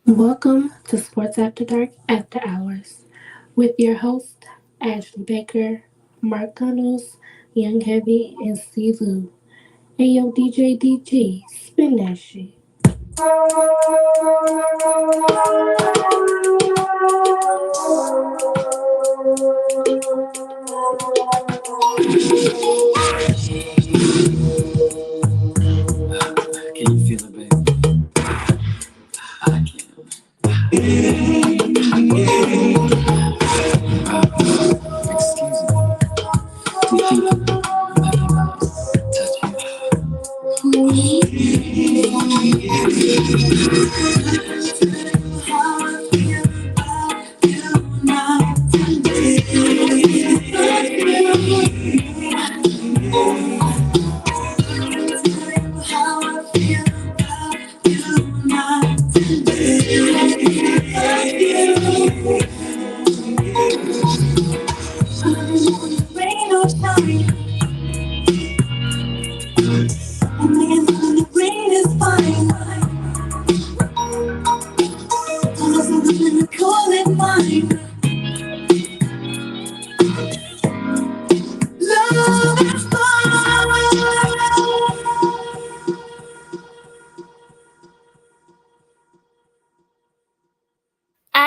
Welcome to Sports After Dark After Hours with your host, Ashley Baker, Mark Gunnels, Young Heavy, and C. Lou. Hey yo, DJ, spin that shit. Can you feel it, baby? I can. Excuse me. Do you think I can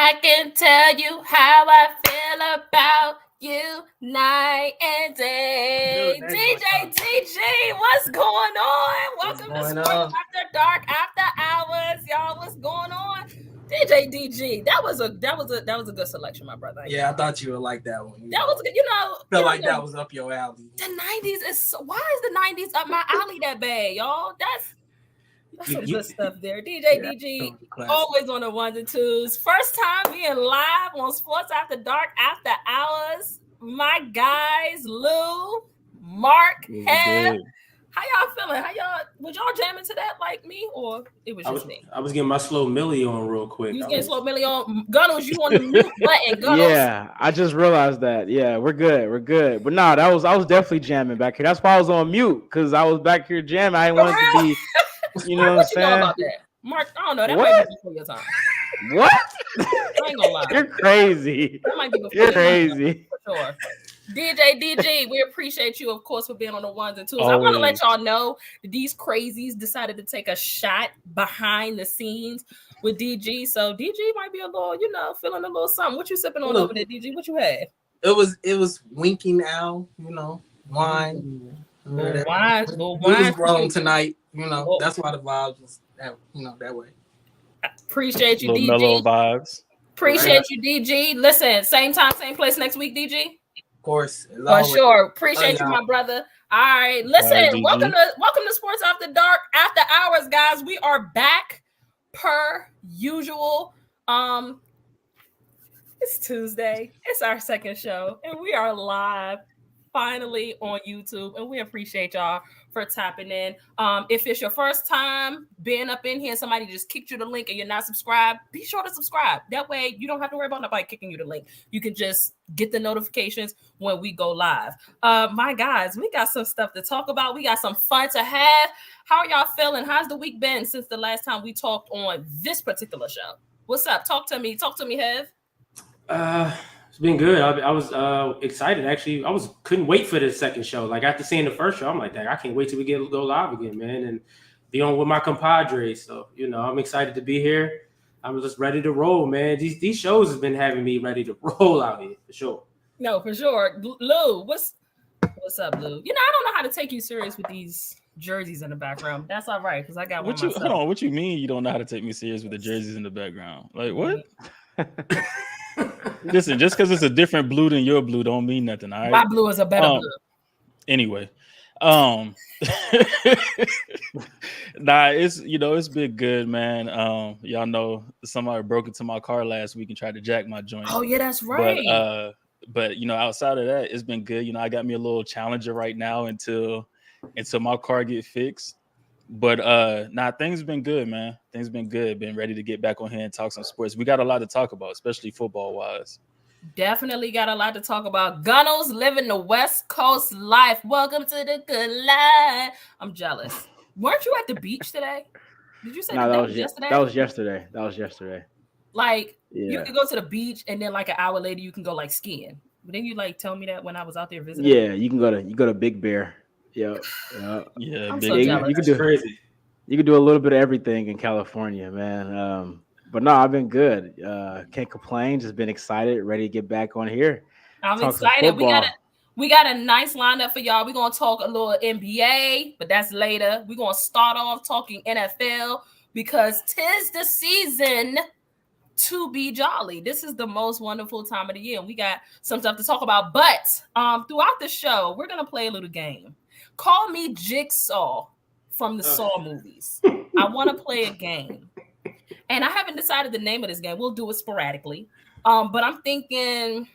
I can tell you how I feel about you night and day. DJ, what's going on? Welcome to Sports After Dark After Hours, y'all. What's going on? DJ, that was a good selection, my brother. Yeah, I thought you would like that one. That was good. Felt like that was up your alley. The 90s is why is the 90s up my alley that bad, y'all? That's some good stuff there. DJ, always on the ones and twos. First time being live on Sports After Dark After Hours. My guys, Lou, Mark, Hev. How y'all feeling? Was y'all jamming to that like me, or it was just me? I was getting my slow Millie on real quick. You was getting slow Millie on. Gunnels, you on the mute button. Gunnels. Yeah, I just realized that. Yeah, we're good. But no, I was definitely jamming back here. That's why I was on mute, because I was back here jamming. I didn't want it to be. You know what I'm saying? Know about that? Mark, I don't know. That might be before your time. What? I ain't gonna lie. You're crazy. That might be before You're crazy. For sure. DJ, we appreciate you, of course, for being on the ones and twos. Always. I want to let y'all know that these crazies decided to take a shot behind the scenes with DG. So DG might be a little, feeling a little something. What you sipping on over there, DG? What you had? It was winking out, wine. Wine. We was grown tonight, That's why the vibes was that way. Appreciate you, DG. Mellow vibes. Appreciate you, DG. Listen, same time, same place next week, DG. Of course. For sure. Appreciate you, my brother. All right. Listen, welcome to Sports After Dark After Hours, guys. We are back per usual. It's Tuesday. It's our second show, and we are live finally on YouTube, and we appreciate y'all for tapping in. If it's your first time being up in here, somebody just kicked you the link and you're not subscribed, be sure to subscribe. That way you don't have to worry about nobody kicking you the link. You can just get the notifications when we go live. My guys, we got some stuff to talk about. We got some fun to have. How are y'all feeling? How's the week been since the last time we talked on this particular show? What's up? Talk to me, Hev. It's been good. I was excited actually. Couldn't wait for the second show. Like after seeing the first show, I'm like, I can't wait till we go live again, man, and be on with my compadres. So I'm excited to be here. I'm just ready to roll, man. These shows have been having me ready to roll out here for sure. No, for sure. Lou, what's up, Lou? I don't know how to take you serious with these jerseys in the background. That's all right, because I got one myself. Hold on, what you mean you don't know how to take me serious with the jerseys in the background? Like what? Listen, just because it's a different blue than your blue don't mean nothing. All right? My blue is a better blue. Anyway, nah, it's been good, man. Y'all know somebody broke into my car last week and tried to jack my joint. Oh yeah, that's right. But outside of that, it's been good. I got me a little challenger right now until my car get fixed. But things have been good, man. Things have been good. Been ready to get back on here and talk some sports. We got a lot to talk about, especially football wise. Definitely got a lot to talk about. Gunnels living the West Coast life. Welcome to the good life. I'm jealous. Weren't you at the beach today? Did you say No, that was yesterday? That was yesterday. That was yesterday. Like you Yeah. could go to the beach and then like an hour later you can go like skiing. But then you like tell me that when I was out there visiting. Yeah, you go to Big Bear. Yep. Yeah, I'm big so Yeah, jealous. you can That's do crazy. you can do a little bit of everything in California, man. But no, I've been good. Can't complain. Just been excited, ready to get back on here. I'm Talk some excited. football. We got a nice lineup for y'all. We're gonna talk a little NBA, but that's later. We're gonna start off talking NFL because 'tis the season to be jolly. This is the most wonderful time of the year. And we got some stuff to talk about. But throughout the show, we're gonna play a little game. Call me Jigsaw from the Saw movies. I want to play a game. And I haven't decided the name of this game. We'll do it sporadically. But I'm thinking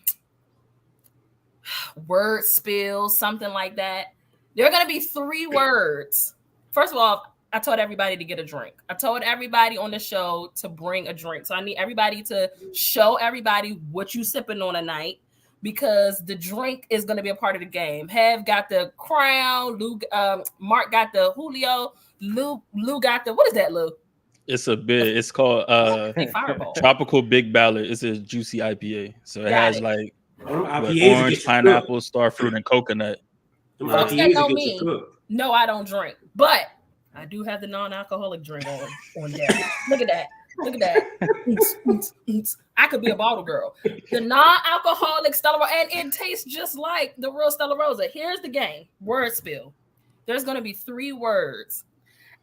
word spill, something like that. There are going to be 3 words. First of all, I told everybody to get a drink. I told everybody on the show to bring a drink. So I need everybody to show everybody what you sipping on tonight because the drink is going to be a part of the game. Have got the Crown. Mark got the Julio. Lou got the, what is that, Lou? It's a bit. It's called Fireball. Tropical Big Ballad. It's a juicy IPA. So it has like IPAs orange, pineapple, starfruit, and coconut. Folks that know me, no, I don't drink, but I do have the non-alcoholic drink on deck. Look at that. Look at that. I could be a bottle girl. The non-alcoholic Stella Rosa, and it tastes just like the real Stella Rosa. Here's the game. Word spill. There's going to be 3 words.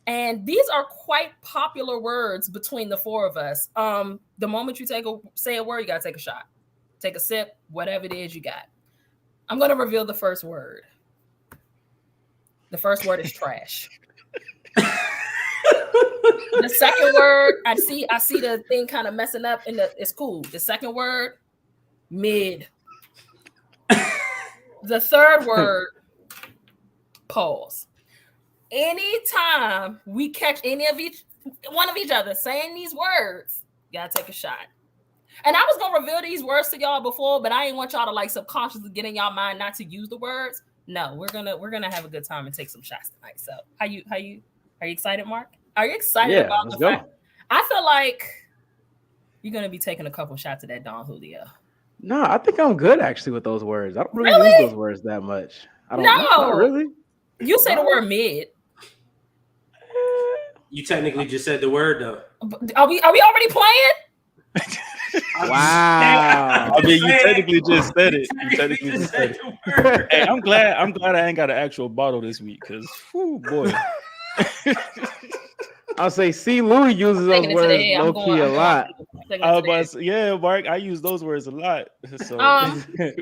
And these are quite popular words between the 4 of us. The moment you say a word, you got to take a shot. Take a sip, whatever it is you got. I'm going to reveal the first word. The first word is trash. The second word, I see the thing kind of messing up it's cool. The second word, mid. The third word, pause. Anytime we catch one of each other saying these words, you gotta take a shot. And I was gonna reveal these words to y'all before, but I didn't want y'all to like subconsciously get in y'all mind not to use the words. No, we're gonna have a good time and take some shots tonight. So, are you excited, Mark? Are you excited about the fact? I feel like you're gonna be taking a couple shots of that Don Julio. No, I think I'm good actually with those words. I don't really use those words that much. I don't know. Not really. You say the word mid. You technically just said the word though. Are we already playing? Wow. I mean, you technically just said it. You technically just said it. Hey, I'm glad I ain't got an actual bottle this week because, boy. I'll say, see, Louis uses those words low key a lot. Yeah, Mark, I use those words a lot. So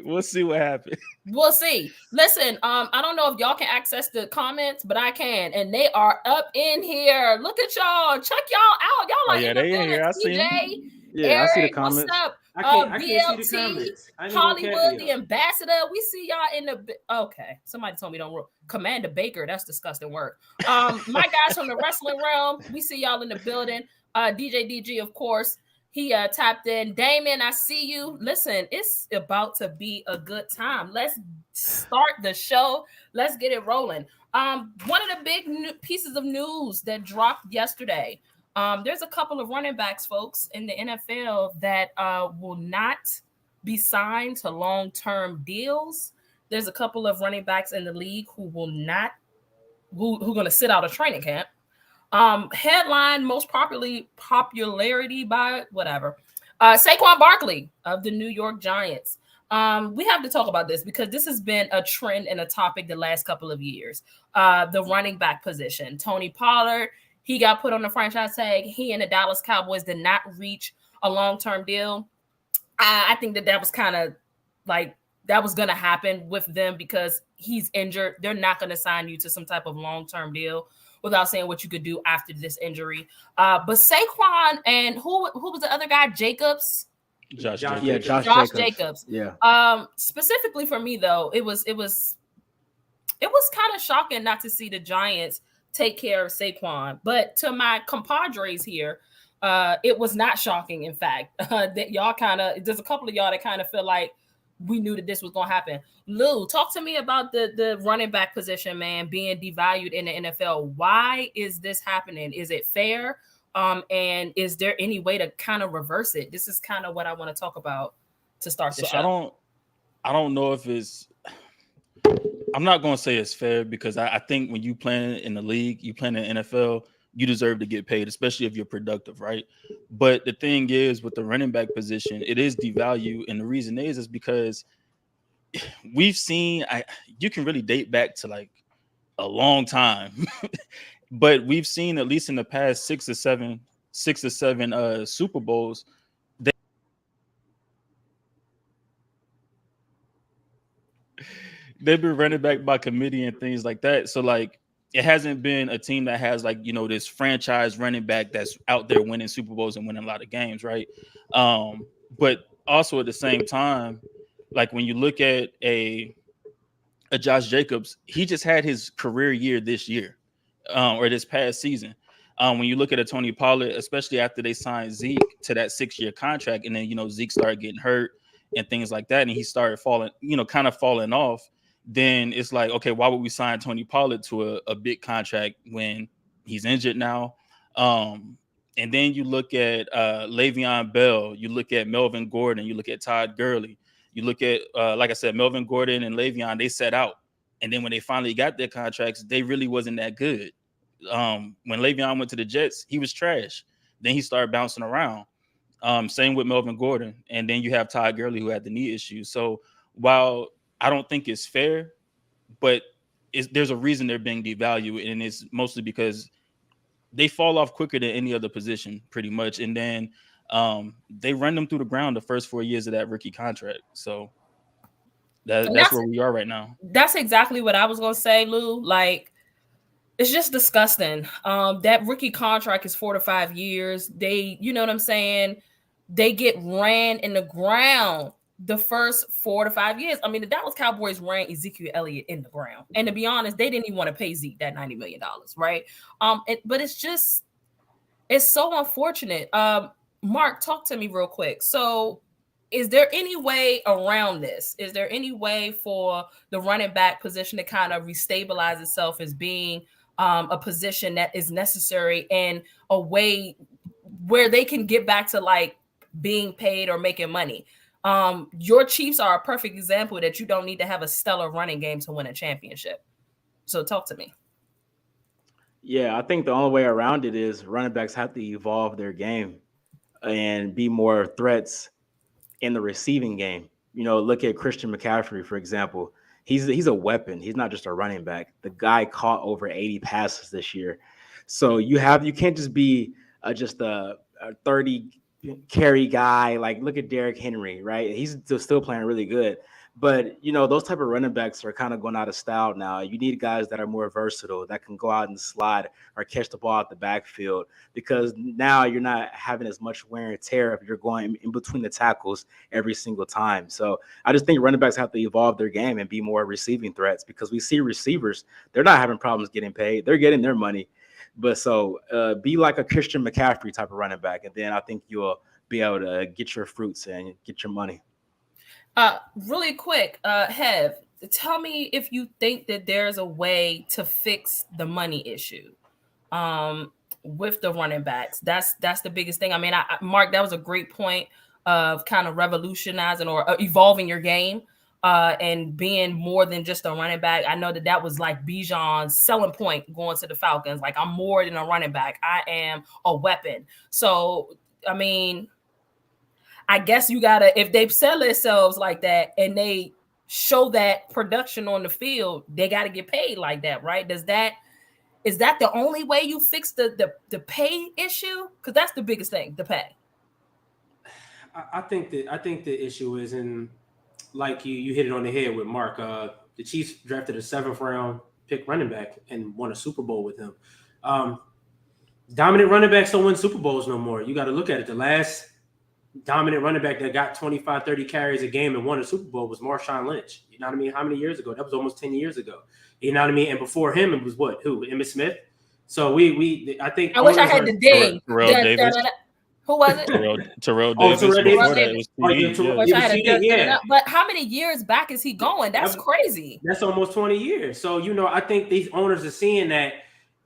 we'll see what happens. We'll see. Listen, I don't know if y'all can access the comments, but I can, and they are up in here. Look at y'all. Check y'all out. Y'all like they in here. I see TJ, yeah, Eric, I see the comments. What's up? I can't see the BLT, comments. Hollywood, the ambassador. We see y'all in the. Okay, somebody told me don't roll. Commander Baker. That's disgusting work. My guys from the wrestling realm. We see y'all in the building. DJ DG, of course. He tapped in. Damian, I see you. Listen, it's about to be a good time. Let's start the show. Let's get it rolling. One of the big pieces of news that dropped yesterday. There's a couple of running backs, folks, in the NFL that will not be signed to long-term deals. There's a couple of running backs in the league who who are going to sit out of training camp. Headline most popularity by whatever. Saquon Barkley of the New York Giants. We have to talk about this because this has been a trend and a topic the last couple of years. The running back position. Tony Pollard, he got put on the franchise tag. He and the Dallas Cowboys did not reach a long-term deal. I think that was kind of like that was going to happen with them because he's injured. They're not going to sign you to some type of long-term deal without saying what you could do after this injury. But Saquon and who was the other guy? Jacobs? Josh Jacobs. Yeah. Specifically for me though, it was kind of shocking not to see the Giants take care of Saquon. But to my compadres here, it was not shocking. In fact, that y'all there's a couple of y'all that kind of feel like we knew that this was going to happen. Lou, talk to me about the running back position, man, being devalued in the NFL. Why is this happening? Is it fair? And is there any way to kind of reverse it? This is kind of what I want to talk about to start the show. I don't know if it's. I'm not going to say it's fair because I think when you play in the league, you play in the NFL, you deserve to get paid, especially if you're productive, right? But the thing is, with the running back position, it is devalued, and the reason is because we've seen. You can really date back to like a long time, but we've seen at least in the past 6 or 7 Super Bowls. They've been running back by committee and things like that. So like it hasn't been a team that has like, you know, this franchise running back that's out there winning Super Bowls and winning a lot of games, right? But also at the same time, like when you look at a Josh Jacobs, he just had his career year this year, or this past season. When you look at a Tony Pollard, especially after they signed Zeke to that 6-year contract, and then, you know, Zeke started getting hurt and things like that, and he started falling, you know, kind of falling off, then it's like, okay, why would we sign Tony Pollard to a big contract when he's injured now? And then you look at Le'Veon Bell, you look at Melvin Gordon, you look at Todd Gurley, you look at, like I said, Melvin Gordon and Le'Veon, they set out. And then when they finally got their contracts, they really wasn't that good. When Le'Veon went to the Jets, he was trash. Then he started bouncing around. Same with Melvin Gordon. And then you have Todd Gurley, who had the knee issues. So while I don't think it's fair, but there's a reason they're being devalued, and it's mostly because they fall off quicker than any other position, pretty much. And then they run them through the ground the first 4 years of that rookie contract. So that's where we are right now. That's exactly what I was going to say, Lou. Like, it's just disgusting. That rookie contract is 4 to 5 years. They, you know what I'm saying? They get ran in the ground the first 4 to 5 years. I mean, the Dallas Cowboys ran Ezekiel Elliott in the ground. And to be honest, they didn't even want to pay Zeke that $90 million, right? But it's so unfortunate. Mark, talk to me real quick. So is there any way around this? Is there any way for the running back position to kind of restabilize itself as being a position that is necessary and a way where they can get back to like being paid or making money? Your Chiefs are a perfect example that you don't need to have a stellar running game to win a championship. So talk to me. Yeah, I think the only way around it is running backs have to evolve their game and be more threats in the receiving game. You know, look at Christian McCaffrey, for example. He's a weapon. He's not just a running back. The guy caught over 80 passes this year. So you can't just be just a 30 carry guy. Like, look at Derrick Henry, right? He's still playing really good. But, you know, those type of running backs are kind of going out of style now. You need guys that are more versatile, that can go out and slide or catch the ball out the backfield, because now you're not having as much wear and tear if you're going in between the tackles every single time. So I just think running backs have to evolve their game and be more receiving threats, because we see receivers, they're not having problems getting paid. They're getting their money. But so be like a Christian McCaffrey type of running back, and then I think you'll be able to get your fruits and get your money. Really quick, Hev, tell me if you think that there's a way to fix the money issue with the running backs. That's the biggest thing. I mean, Mark, that was a great point of kind of revolutionizing or evolving your game and being more than just a running back. I know that was like Bijan's selling point going to the Falcons. Like, I'm more than a running back. I am a weapon. So, I mean, I guess you gotta, if they sell themselves like that and they show that production on the field, they gotta get paid like that, right? Is that the only way you fix the pay issue? Because that's the biggest thing, the pay. I think the issue is in, like you hit it on the head with Mark. The Chiefs drafted a 7th round pick running back and won a Super Bowl with him. Dominant running backs don't win Super Bowls no more. You got to look at it. The last dominant running back that got 25, 30 carries a game and won a Super Bowl was Marshawn Lynch. You know what I mean? How many years ago? That was almost 10 years ago. You know what I mean? And before him, it was what? Who? Emmitt Smith? So I think. I wish I had the ding. Terrell Davis. Who was it? Terrell Oh, Davis. Terrell Before Davis. that, it was Oh, yeah, TD. Terrell- Which Yeah, I had to CD, just look it yeah. up. But how many years back is he going? That's crazy. That's almost 20 years. So, I think these owners are seeing that,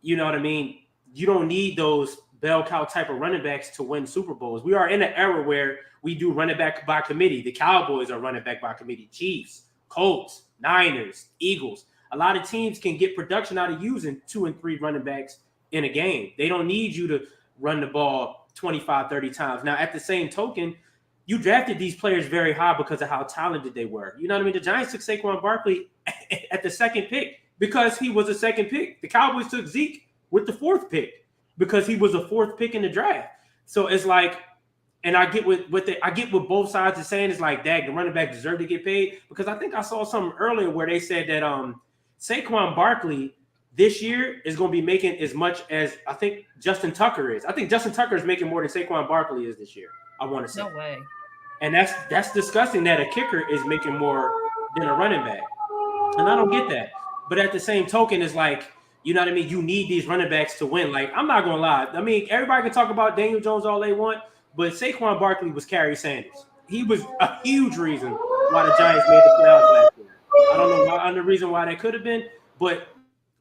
you know what I mean? You don't need those bell cow type of running backs to win Super Bowls. We are in an era where we do running back by committee. The Cowboys are running back by committee. Chiefs, Colts, Niners, Eagles. A lot of teams can get production out of using 2 and 3 running backs in a game. They don't need you to run the ball 25, 30 times. Now, at the same token, you drafted these players very high because of how talented they were. You know what I mean? The Giants took Saquon Barkley at the second pick because he was a second pick. The Cowboys took Zeke with the 4th pick because he was a 4th pick in the draft. So it's like, and I get what both sides are saying. It's like, dang, the running back deserved to get paid, because I think I saw something earlier where they said that Saquon Barkley this year is going to be making as much as I think Justin Tucker is. I think Justin Tucker is making more than Saquon Barkley is this year. I want to say. No way. And that's disgusting that a kicker is making more than a running back. And I don't get that. But at the same token, it's like, you know what I mean? You need these running backs to win. Like, I'm not going to lie. I mean, everybody can talk about Daniel Jones all they want, but Saquon Barkley was Kerry Sanders. He was a huge reason why the Giants made the playoffs last year. I don't know the reason why that could have been, but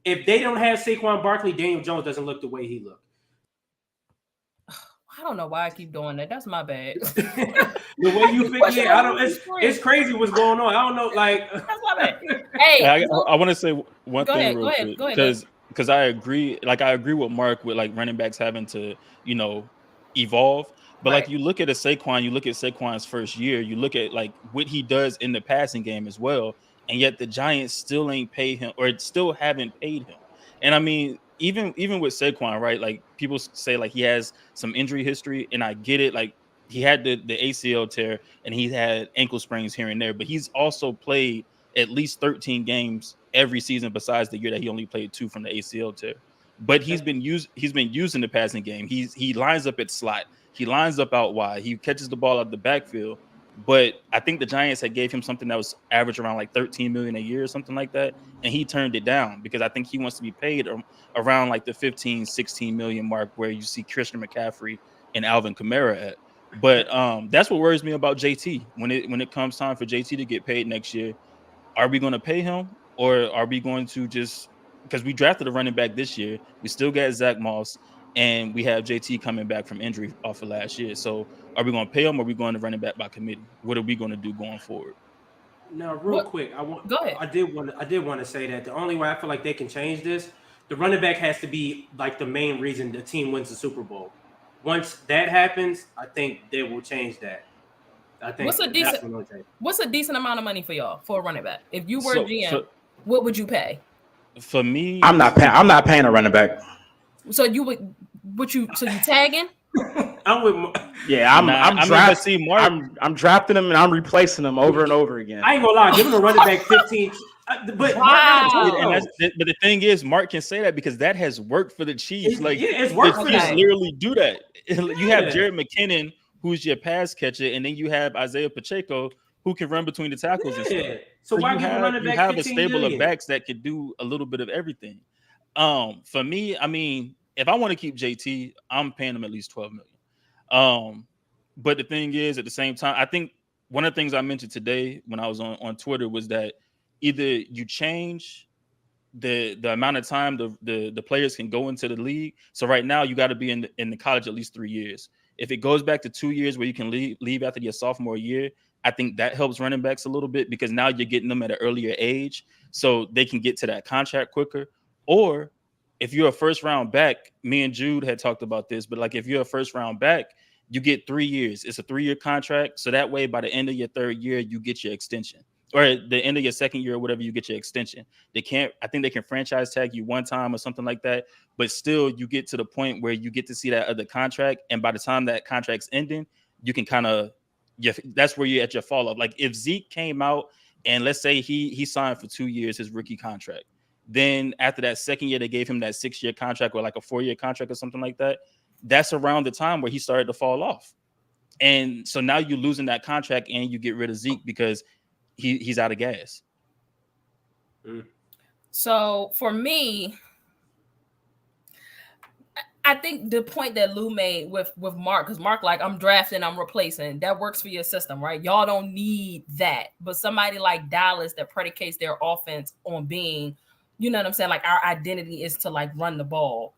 if they don't have Saquon Barkley, Daniel Jones doesn't look the way he looked. I don't know why I keep doing that. That's my bad. The way you think, yeah, I don't. It's crazy what's going on. I don't know, like. That's my bad. Hey, I want to say one thing real quick, Go ahead. because I agree. Like, I agree with Mark with like running backs having to, evolve. But Right. like, you look at you look at Saquon's first year, you look at like what he does in the passing game as well, and yet the Giants still ain't paid him, or still haven't paid him. And I mean, even with Saquon, right? Like, people say like he has some injury history, and I get it. Like, he had the ACL tear, and he had ankle sprains here and there, but he's also played at least 13 games every season besides the year that he only played 2 from the ACL tear. But he's been used in the passing game. He lines up at slot. He lines up out wide. He catches the ball out the backfield. But I think the Giants had gave him something that was average around like $13 million a year or something like that, and he turned it down because I think he wants to be paid around like the 15, 16 million mark where you see Christian McCaffrey and Alvin Kamara at. But that's what worries me about JT when it comes time for JT to get paid next year. Are we going to pay him, or are we going to just, because we drafted a running back this year, we still got Zach Moss, and we have JT coming back from injury off of last year. So are we going to pay him, or are we going to run it back by committee? What are we going to do going forward? Now, real quick, Go ahead. I did want to say that the only way I feel like they can change this, the running back has to be like the main reason the team wins the Super Bowl. Once that happens, I think they will change that. I think what's a decent amount of money for y'all for a running back? If you were GM, what would you pay? For me, I'm not paying a running back. So you tagging? I'm drafting them and I'm replacing them over and over again. I ain't gonna lie, giving a running back 15. But wow. But the thing is, Mark can say that because that has worked for the Chiefs. It's worked for them. Literally do that. You have Jared McKinnon, who's your pass catcher, and then you have Isaiah Pacheco, who can run between the tackles and stuff. So why give a running back 15 have a stable million? of backs that could do a little bit of everything. For me, I mean, if I want to keep JT, I'm paying him at least $12 million. But the thing is, at the same time, I think one of the things I mentioned today when I was on Twitter was that either you change the amount of time the players can go into the league. So right now you got to be in the college at least 3 years. If it goes back to 2 years where you can leave after your sophomore year, I think that helps running backs a little bit because now you're getting them at an earlier age so they can get to that contract quicker. Or if you're a first round back, me and Jude had talked about this, but like if you're a first round back, you get 3 years. It's a 3-year contract. So that way, by the end of your 3rd year, you get your extension. Or at the end of your 2nd year or whatever, you get your extension. I think they can franchise tag you one time or something like that. But still, you get to the point where you get to see that other contract. And by the time that contract's ending, you can kind of, that's where you're at your fall off. Like if Zeke came out and let's say he signed for 2 years, his rookie contract. Then after that 2nd year, they gave him that 6-year contract or like a 4-year contract or something like that. That's around the time where he started to fall off. And so now you're losing that contract and you get rid of Zeke because he's out of gas. So for me, I think the point that Lou made with Mark, because Mark, like, I'm drafting, I'm replacing, that works for your system, right? Y'all don't need that. But somebody like Dallas that predicates their offense on being, you know what I'm saying? Like, our identity is to, like, run the ball.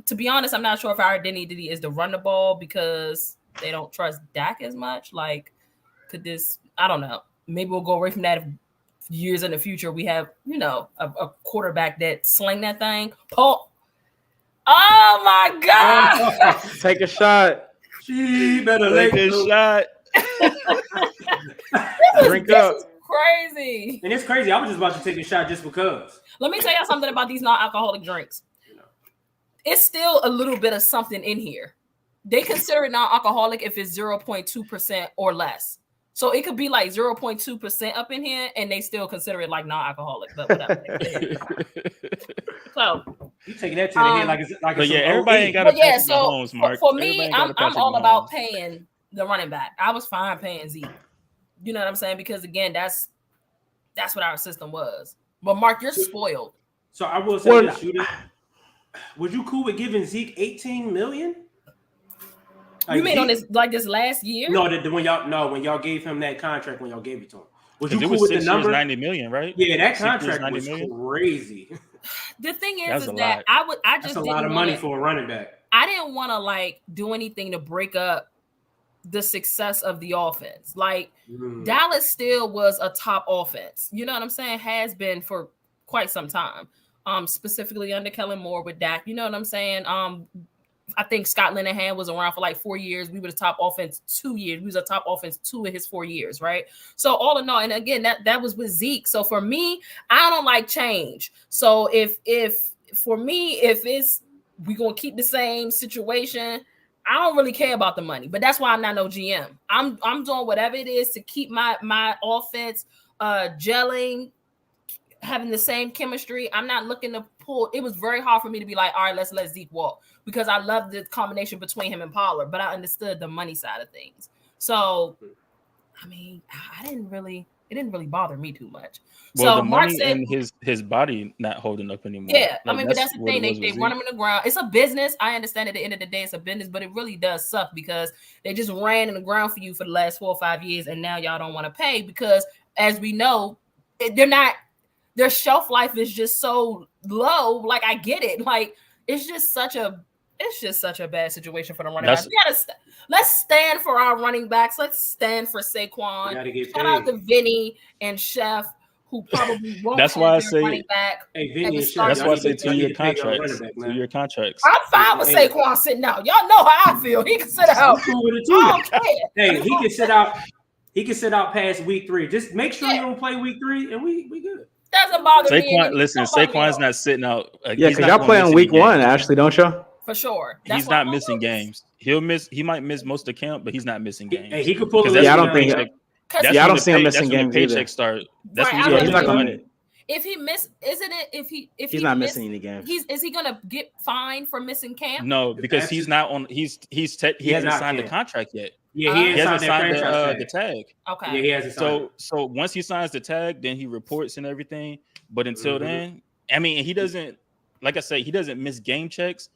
To be honest, I'm not sure if our identity is to run the ball because they don't trust Dak as much. Like, could this, I don't know. Maybe we'll go away from that if years in the future we have, you know, a quarterback that sling that thing. Paul. Oh my God! Take a shot. She better Take take a shot. Drink up. This is crazy. And it's crazy. I was just about to take a shot just because. Let me tell you something about these non-alcoholic drinks. It's still a little bit of something in here. They consider it non-alcoholic if it's 0.2% or less. So it could be like 0.2% up in here, and they still consider it like non-alcoholic. But whatever. So you taking that to the head like it's like. But it's yeah, some everybody OE. ain't got to yeah, Patrick so Mahomes, Mark. for me, Everybody ain't gotta I'm Patrick all about Mahomes. paying the running back. I was fine paying Zeke. You know what I'm saying? Because again, that's what our system was. But Mark, you're spoiled. So I will say this, Shooter. Was you cool with giving Zeke $18 million? Like, You mean on this last year? No, when y'all gave him that contract, when y'all gave it to him. Was you It cool was with the 6 number? years, $90 million, right? Yeah, that 6 years, contract $90 was million. crazy. The thing That's is a that lot. I just That's a didn't lot of money for a running back. I didn't want to like do anything to break up the success of the offense. Like Dallas still was a top offense. You know what I'm saying? Has been for quite some time. Specifically under Kellen Moore with Dak. You know what I'm saying? I think Scott Linehan was around for like 4 years. We were the top offense 2 years. We was a top offense 2 of his 4 years, right? So all in all, and again, that was with Zeke. So for me, I don't like change. So if for me, if it's we gonna keep the same situation, I don't really care about the money. But that's why I'm not no GM. I'm doing whatever it is to keep my offense gelling, having the same chemistry. I'm not looking to pull. It was very hard for me to be like, all right, let's let Zeke walk, because I love the combination between him and Pollard, but I understood the money side of things. So, I mean, it didn't really bother me too much. Well, so the Mark money said, in his body not holding up anymore. yeah, Like, I mean, but that's the what thing. it was They with run Zeke. him in the ground. It's a business. I understand at the end of the day, it's a business, but it really does suck because they just ran in the ground for you for the last 4 or 5 years, and now y'all don't want to pay because, as we know, they're not. Their shelf life is just so low. Like, I get it. Like, it's just such a bad situation for the running backs. Let's stand for our running backs. Let's stand for Saquon. Shout out to Vinny and Chef, who probably won't That's have why I their say running back. Hey, Vinny and Chef. That's why I say y'all need 2-year to pay your contracts. running back, man. 2-year contracts. I'm fine with Saquon sitting out. Y'all know how I feel. He can sit out. I'm cool with it too. I don't care. Hey, he can sit out. He can sit out past week 3. Just make sure you don't play week 3, and we good. Doesn't bother me. Saquon's not sitting out. Yeah, because y'all play on week 1, Ashley, don't y'all? For sure. He's not missing games. He might miss most of camp, but he's not missing games. Hey, he could pull. I don't think. I don't see him missing games either. Paycheck start. That's Right, when he's not gonna. If he miss, isn't it? If he's not missing any games, is he gonna get fined for missing camp? No, because he's not on. He hasn't signed the contract yet. Yeah, he hasn't signed the tag. Okay. Yeah, he hasn't signed. So once he signs the tag, then he reports and everything. But until then, I mean, he doesn't. Like I said, he doesn't miss game checks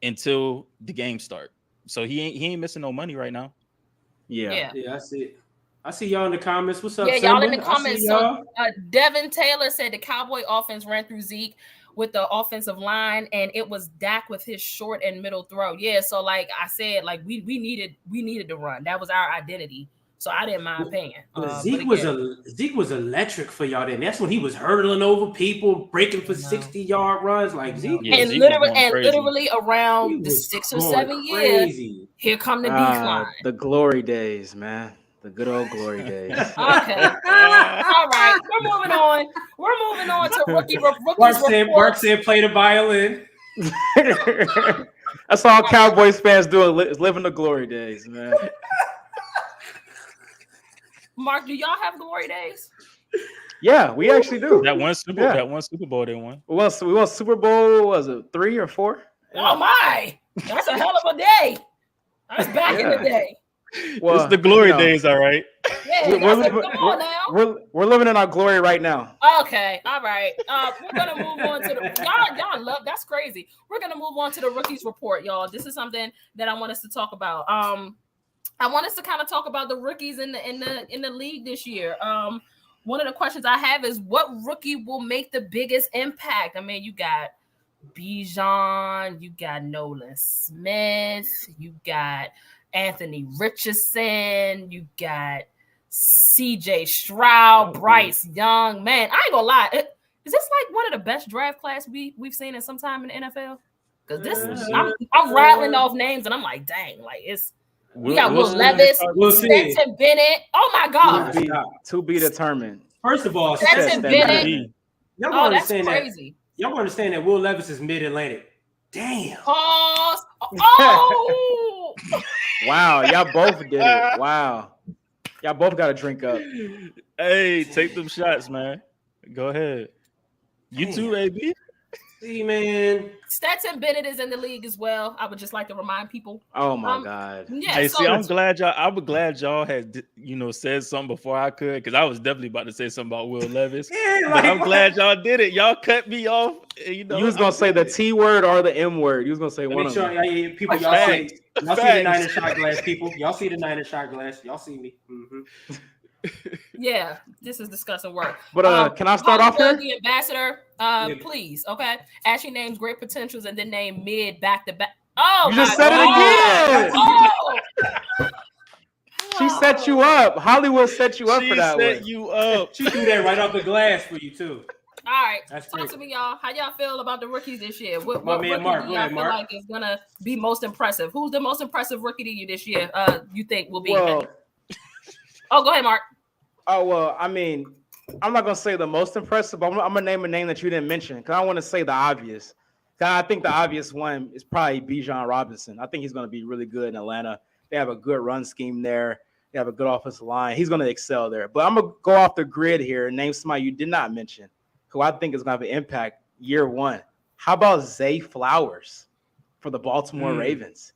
until the game start. So he ain't missing no money right now. Yeah, I see it. I see y'all in the comments. What's up, Yeah, Simba? y'all in the comments. So Devin Taylor said the Cowboy offense ran through Zeke with the offensive line, and it was Dak with his short and middle throw. Yeah, so like I said, like we needed to run. That was our identity. So I didn't mind paying. Zeke was electric for y'all then. That's when he was hurdling over people, breaking for 60-yard runs. Like Zeke, and literally around the 6 or 7 years, here come the decline. The glory days, man. The good old glory days. Okay. All right. We're moving on to rookies. Mark said play the violin. That's all Cowboys fans do is living the glory days, man. Mark, do y'all have glory days? Yeah, we actually do. That one Super Bowl they won. We won Super Bowl, was it 3 or 4? Oh my, that's a hell of a day. That's back in the day. Well, it's the glory you know, days, all right. Yeah, we're, y'all said, living, come on now. we're living in our glory right now. Okay, all right. We're gonna move on to the y'all love that's crazy. We're gonna move on to the rookies report, y'all. This is something that I want us to talk about. I want us to kind of talk about the rookies in the league this year. One of the questions I have is what rookie will make the biggest impact? I mean, you got Bijan, you got Nolan Smith, you got Anthony Richardson, you got CJ Stroud, Bryce Young. Man, I ain't gonna lie. Is this like one of the best draft class we've seen in some time in the NFL? Because this I'm rattling off names and I'm like, dang, like it's we got Will Levis, Stetson Bennett. Oh my God. To be determined. First of all, Stetson Bennett. Y'all that's understand crazy. that. Y'all understand that Will Levis is mid-Atlantic. Damn. Pause. Oh. Wow, y'all both did it. Wow. Y'all both got to drink up. Hey, take them shots, man. Go ahead. You too, baby. See, man. Stetson Bennett is in the league as well. I would just like to remind people. Oh my God. Yeah. Hey, see, I'm glad y'all had said something before I could, because I was definitely about to say something about Will Levis. But I'm glad y'all did it. Y'all cut me off. You was gonna say the T word or the M word. You was gonna say one of them. People, y'all see the Niner shot glass. People, y'all see the Niner shot glass. Y'all see me. Mm-hmm. Yeah, this is discussing work. But can I start off here? The ambassador, please, okay. Ashley names great potentials and then name mid back to back. Oh, you just said it again. Oh. She set you up. Hollywood set you up for that. She set you up. She threw that right off the glass for you too. All right, that's talk to me, y'all. How y'all feel about the rookies this year? What man, rookie Mark, do y'all feel like is gonna be most impressive? Who's the most impressive rookie to you this year? You think will be? Well, go ahead, Mark. Oh, well, I mean, I'm not going to say the most impressive, but I'm going to name a name that you didn't mention because I want to say the obvious. I think the obvious one is probably Bijan Robinson. I think he's going to be really good in Atlanta. They have a good run scheme there. They have a good offensive line. He's going to excel there. But I'm going to go off the grid here and name somebody you did not mention who I think is going to have an impact year one. How about Zay Flowers for the Baltimore Ravens?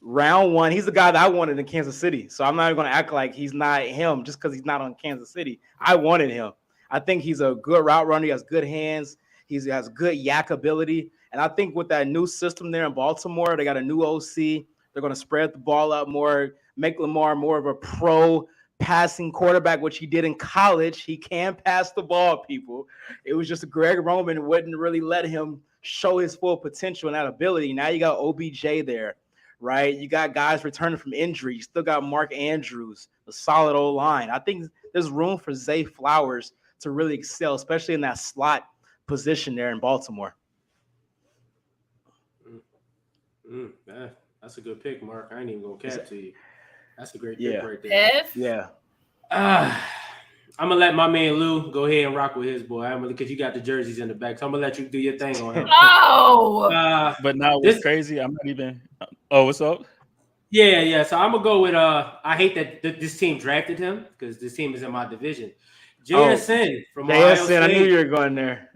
Round one, he's the guy that I wanted in Kansas City. So I'm not even going to act like he's not him just because he's not on Kansas City. I wanted him. I think he's a good route runner. He has good hands. He has good yak ability. And I think with that new system there in Baltimore, they got a new OC. They're going to spread the ball out more, make Lamar more of a pro passing quarterback, which he did in college. He can pass the ball, people. It was just Greg Roman wouldn't really let him show his full potential and that ability. Now you got OBJ there. Right, you got guys returning from injury. You still got Mark Andrews, a solid old line. I think there's room for Zay Flowers to really excel, especially in that slot position there in Baltimore. That's a good pick, Mark. I ain't even gonna cap to you. That's a great pick right there. I'm gonna let my man Lou go ahead and rock with his boy. Because you got the jerseys in the back, so I'm gonna let you do your thing on him. But now what's crazy? I'm not even. Oh, what's up? Yeah. So I'm gonna go with. I hate that this team drafted him because this team is in my division. JSN from Ohio State. I knew you were going there.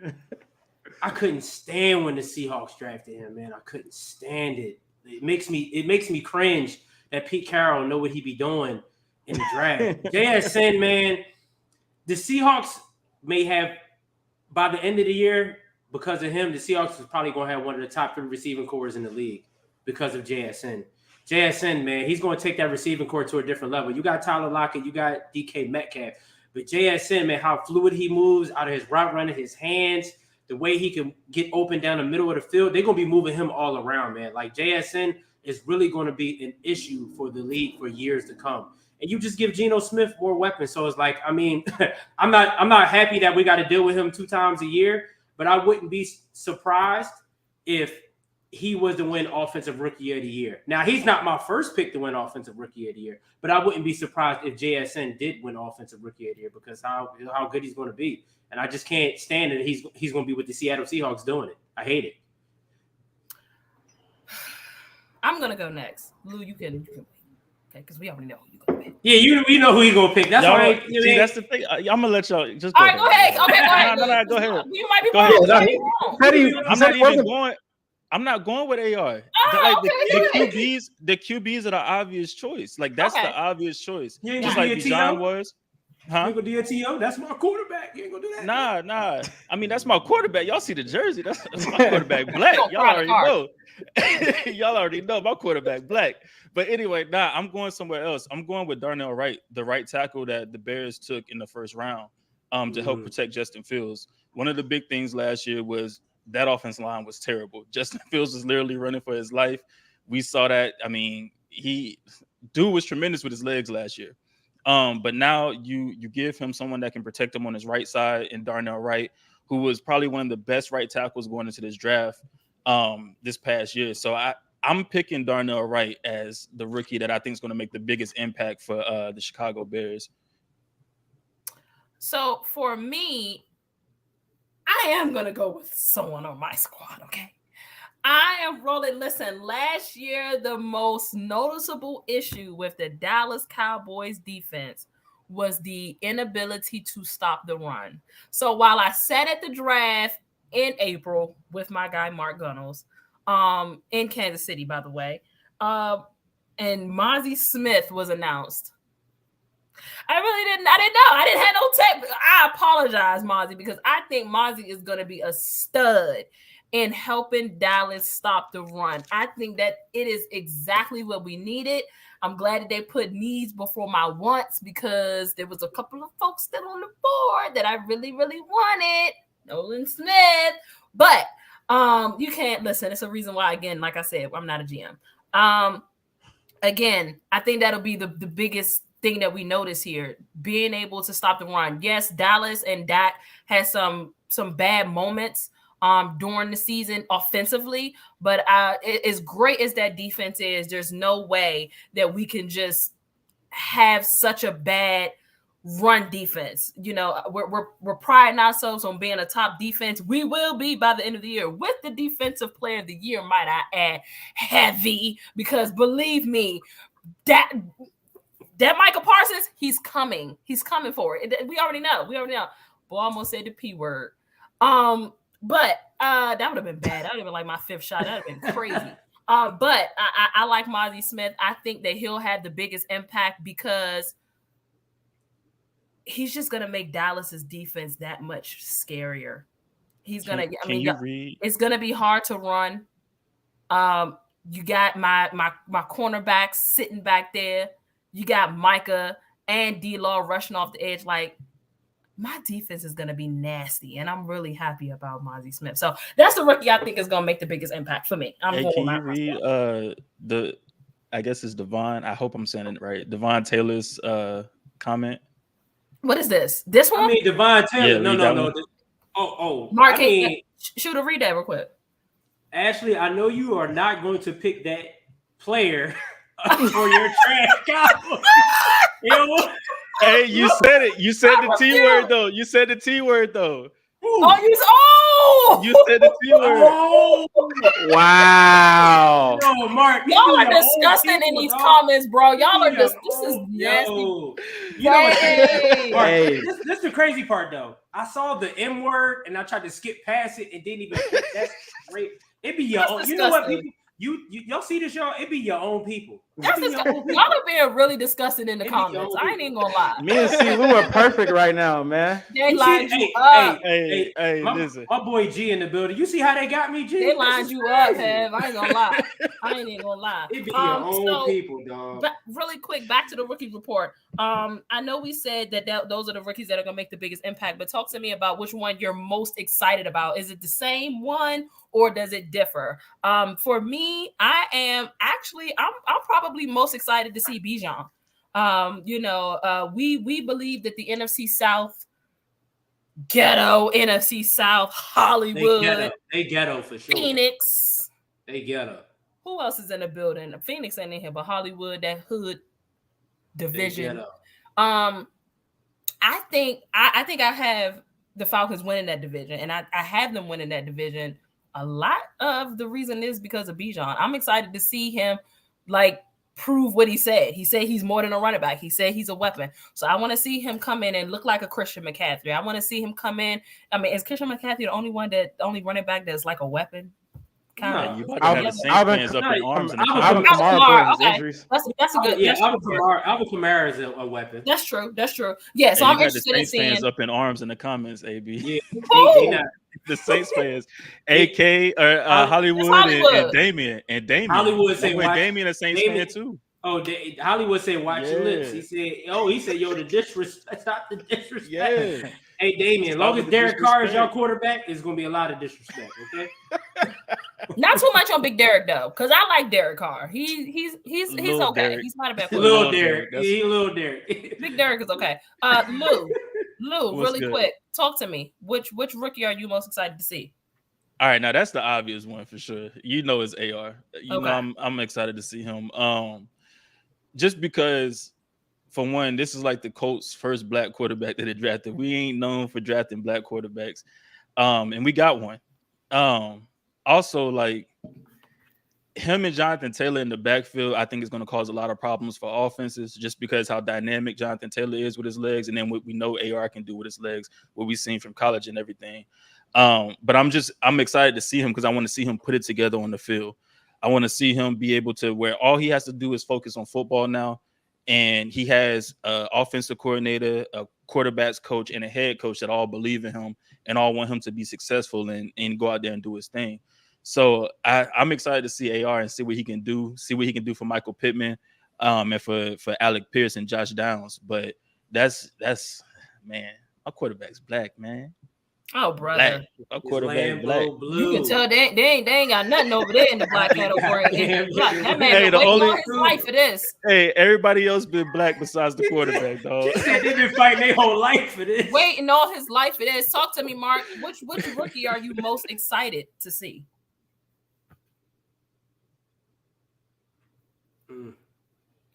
I couldn't stand when the Seahawks drafted him, man. I couldn't stand it. It makes me cringe that Pete Carroll know what he be doing in the draft. JSN, man. The Seahawks may have, by the end of the year, because of him, the Seahawks is probably going to have one of the top 3 receiving cores in the league because of JSN. JSN, man, he's going to take that receiving core to a different level. You got Tyler Lockett, you got DK Metcalf. But JSN, man, how fluid he moves out of his route running, his hands, the way he can get open down the middle of the field, they're going to be moving him all around, man. Like, JSN is really going to be an issue for the league for years to come. And you just give Geno Smith more weapons. So it's like, I mean, I'm not happy that we got to deal with him 2 times a year, but I wouldn't be surprised if he was to win Offensive Rookie of the Year. Now, he's not my first pick to win Offensive Rookie of the Year, but I wouldn't be surprised if JSN did win Offensive Rookie of the Year because how good he's going to be. And I just can't stand it. He's going to be with the Seattle Seahawks doing it. I hate it. I'm going to go next. Lou, you can okay, because we already know who you're going to pick. Yeah, we know who you're going to pick. That's why. See, that's the thing. I'm going to let y'all just go ahead. Okay, go ahead. No, go ahead. You might be Go wrong. ahead. I'm not even going. I'm not going with AR. The QBs are the obvious choice. Like that's the obvious choice. You ain't Just gonna like do a Bijan TO? was. You ain't gonna do a TO? That's my quarterback. You ain't gonna do that? Nah. I mean, that's my quarterback. Y'all see the jersey? That's my quarterback black. Y'all already know. Y'all already know my quarterback black. But anyway, I'm going somewhere else. I'm going with Darnell Wright, the right tackle that the Bears took in the first round to help protect Justin Fields. One of the big things last year was that offensive line was terrible. Justin Fields was literally running for his life. We saw that. I mean, dude was tremendous with his legs last year. But now you give him someone that can protect him on his right side in Darnell Wright, who was probably one of the best right tackles going into this draft this past year. So I'm picking Darnell Wright as the rookie that I think is going to make the biggest impact for the Chicago Bears. So for me, I am going to go with someone on my squad, okay? I am rolling. Listen, last year, the most noticeable issue with the Dallas Cowboys defense was the inability to stop the run. So while I sat at the draft in April with my guy Mark Gunnels in Kansas City, by the way, and Mozzie Smith was announced, I didn't know. I didn't have no tape. I apologize, Mozzie, because I think Mozzie is going to be a stud in helping Dallas stop the run. I think that it is exactly what we needed. I'm glad that they put needs before my wants because there was a couple of folks still on the board that I really, really wanted. Nolan Smith. But you can't listen. It's a reason why, again, like I said, I'm not a GM. Again, I think that'll be the biggest thing that we notice here, being able to stop the run. Yes, Dallas and Dak had some bad moments during the season offensively, but as great as that defense is, there's no way that we can just have such a bad run defense. You know, we're priding ourselves on being a top defense. We will be by the end of the year with the defensive player of the year, might I add, heavy, because believe me, that Micah Parsons, he's coming for it. We already know. Boy, I almost said the P word. But that would have been bad. That would have been like my fifth shot. That would have been crazy. But I like Mozzie Smith. I think that he'll have the biggest impact because he's just going to make Dallas's defense that much scarier. He's going to, it's going to be hard to run. You got my cornerbacks sitting back there. You got Micah and D-Law rushing off the edge. Like, my defense is going to be nasty, and I'm really happy about Mozzie Smith. So that's the rookie I think is going to make the biggest impact for me. Can you read I guess it's Devon. I hope I'm saying it right. Devon Taylor's comment. What is this? This one? I mean, Devon Taylor. Yeah, No. Mark, shoot a read that real quick. Ashley, I know you are not going to pick that player for your trash Cowboys. You know? Hey, you said it. You said the T word though. You said the T word though. You said the T word. Oh, wow. Yo, Mark, y'all are disgusting in these comments, bro. Y'all are just this is nasty. You know what? Mark, this is the crazy part though. I saw the M word and I tried to skip past it and didn't even. That's great. It be your own. You know what, people? Y'all see this, y'all? It be your own people. Y'all are being really disgusting in the comments. I ain't even gonna lie. Me and C. Lou are perfect right now, man. They lined you up. Hey, listen. My boy G in the building. You see how they got me, G? They lined you up, Kev. I ain't gonna lie. I ain't even gonna lie. It be your own people, dog. But really quick, back to the rookie report. I know we said that those are the rookies that are gonna make the biggest impact, but talk to me about which one you're most excited about. Is it the same one or does it differ? For me, I'm probably most excited to see Bijan. We believe that the NFC South, NFC South, Hollywood, they ghetto for sure. Phoenix, they ghetto. Who else is in the building? Phoenix ain't in here, but Hollywood, that hood division. I think I have the Falcons winning that division, and I have them winning that division. A lot of the reason is because of Bijan. I'm excited to see him prove what he said. He said he's more than a running back. He said he's a weapon. So I want to see him come in and look like a Christian McCaffrey. I want to see him come in. I mean, is Christian McCaffrey the only running back that's like a weapon? Kind You of. about to have the Saints fans up in arms in the Alvin comments. Kamara Kamara, for his okay. injuries. That's a good. Yeah, that's Alvin true. Kamara is a weapon. That's true. That's true. Yeah, so Hey, I'm you got the interested in Saints fans seeing. up in arms in the comments, AB. Yeah, Who? they not. The Saints fans, AK or Hollywood, Hollywood. and Damien. Hollywood My say, boy watch Damien a Saints Damien. fan too. Oh, Hollywood said, watch your lips. Yeah. He said, yo, the disrespect, stop the disrespect. Yeah. Hey, Damien, as Stop long with as the Derek Carr is your disrespect. quarterback, it's going to be a lot of disrespect, okay? Not too much on Big Derek though, because I like Derek Carr. He's Little okay. Derek. He's not a bad Little quarterback. Little Derek. Derek, He little Derek. Big Derek is okay. Lou, What's really good? quick, talk to me. Which rookie are you most excited to see? All right, now that's the obvious one for sure. You know it's AR. You Okay. know I'm excited to see him. Just because, for one, this is like the Colts' first black quarterback that they drafted. We ain't known for drafting black quarterbacks, and we got one. Also, like him and Jonathan Taylor in the backfield, I think is going to cause a lot of problems for offenses, just because how dynamic Jonathan Taylor is with his legs, and then what we know AR can do with his legs, what we've seen from college and everything. But I'm excited to see him because I want to see him put it together on the field. I want to see him be able to, where all he has to do is focus on football now, and he has an offensive coordinator, a quarterbacks coach, and a head coach that all believe in him and all want him to be successful and go out there and do his thing. So I'm excited to see AR and see what he can do for Michael Pittman, and for Alec Pierce and Josh Downs. But that's man, our quarterback's black, man. Oh, brother. Our quarterback black. You can tell they ain't got nothing over there in the black category. That man Hey, been waiting all his life for this. Hey, everybody else been black besides the quarterback, dog. They've been fighting their whole life for this. Waiting all his life for this. Talk to me, Mark. Which rookie are you most excited to see?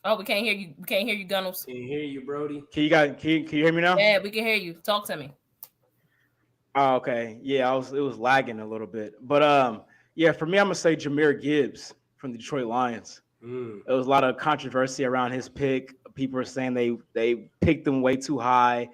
Oh, we can't hear you. We can't hear you, Gunnels. Can hear you, Brody. Can you hear me now? Yeah, we can hear you. Talk to me. Oh, okay. Yeah, it was lagging a little bit. But yeah, for me, I'm gonna say Jahmyr Gibbs from the Detroit Lions. There was a lot of controversy around his pick. People are saying they picked him way too high.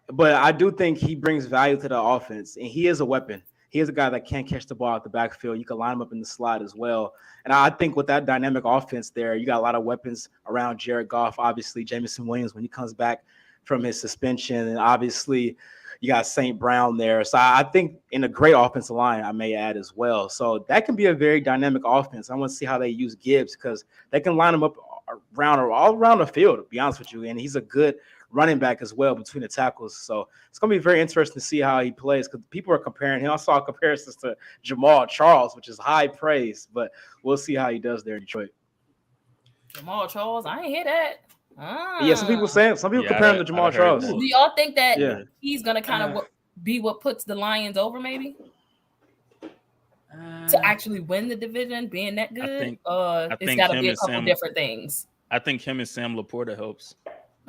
But I do think he brings value to the offense, and he is a weapon. He is a guy that can catch the ball out the backfield. You can line him up in the slot as well. And I think with that dynamic offense there, you got a lot of weapons around Jared Goff, obviously Jameson Williams when he comes back from his suspension, and obviously you got St. Brown there. So I think in a great offensive line, I may add as well. So that can be a very dynamic offense. I want to see how they use Gibbs because they can line him up all around the field, to be honest with you. And he's a good running back as well between the tackles. So it's going to be very interesting to see how he plays because people are comparing him. I saw comparisons to Jamal Charles, which is high praise, but we'll see how he does there in Detroit. Jamal Charles, I ain't hear that. Yeah, some people compare him to Jamal Charles. Do y'all think that he's gonna kind of be what puts the Lions over, maybe? To actually win the division, being that good? I think it's got to be a couple different things. I think him and Sam Laporta helps.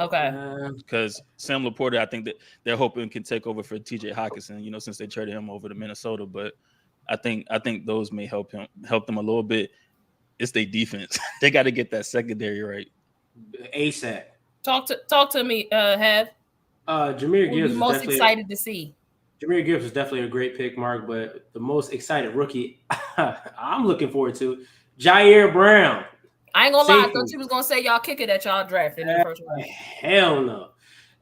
Okay. Because Sam Laporta, I think that they're hoping can take over for TJ Hockenson, since they traded him over to Minnesota. But I think those may help them a little bit. It's their defense. They got to get that secondary right. ASAP. Talk to me, Have. Jahmyr Gibbs is most excited to see. Jahmyr Gibbs is definitely a great pick, Mark, but the most excited rookie I'm looking forward to, Jair Brown. I ain't gonna lie, I thought you was gonna say y'all kicker that y'all drafted in the first round. Hell no.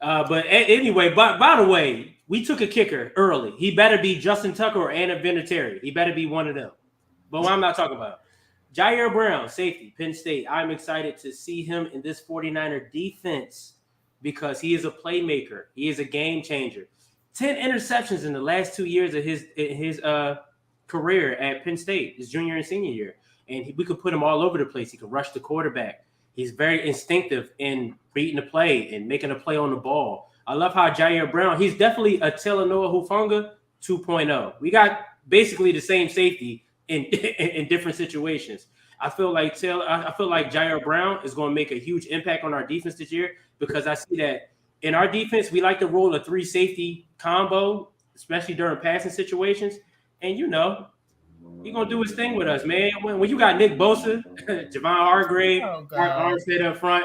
But anyway, by the way, we took a kicker early. He better be Justin Tucker or Anna Vinatieri. He better be one of them. But what I'm not talking about. Jair Brown, safety, Penn State. I'm excited to see him in this 49er defense because he is a playmaker. He is a game changer. 10 interceptions in the last 2 years of his career at Penn State, his junior and senior year. And we could put him all over the place. He can rush the quarterback. He's very instinctive in beating the play and making a play on the ball. I love how Jair Brown, he's definitely a Talanoa Hufanga 2.0. We got basically the same safety in different situations. I feel like Jair Brown is going to make a huge impact on our defense this year because I see that in our defense, we like to roll a 3 safety combo, especially during passing situations. And he's going to do his thing with us, man. When you got Nick Bosa, Javon Hargrave, Mark Armstead up front,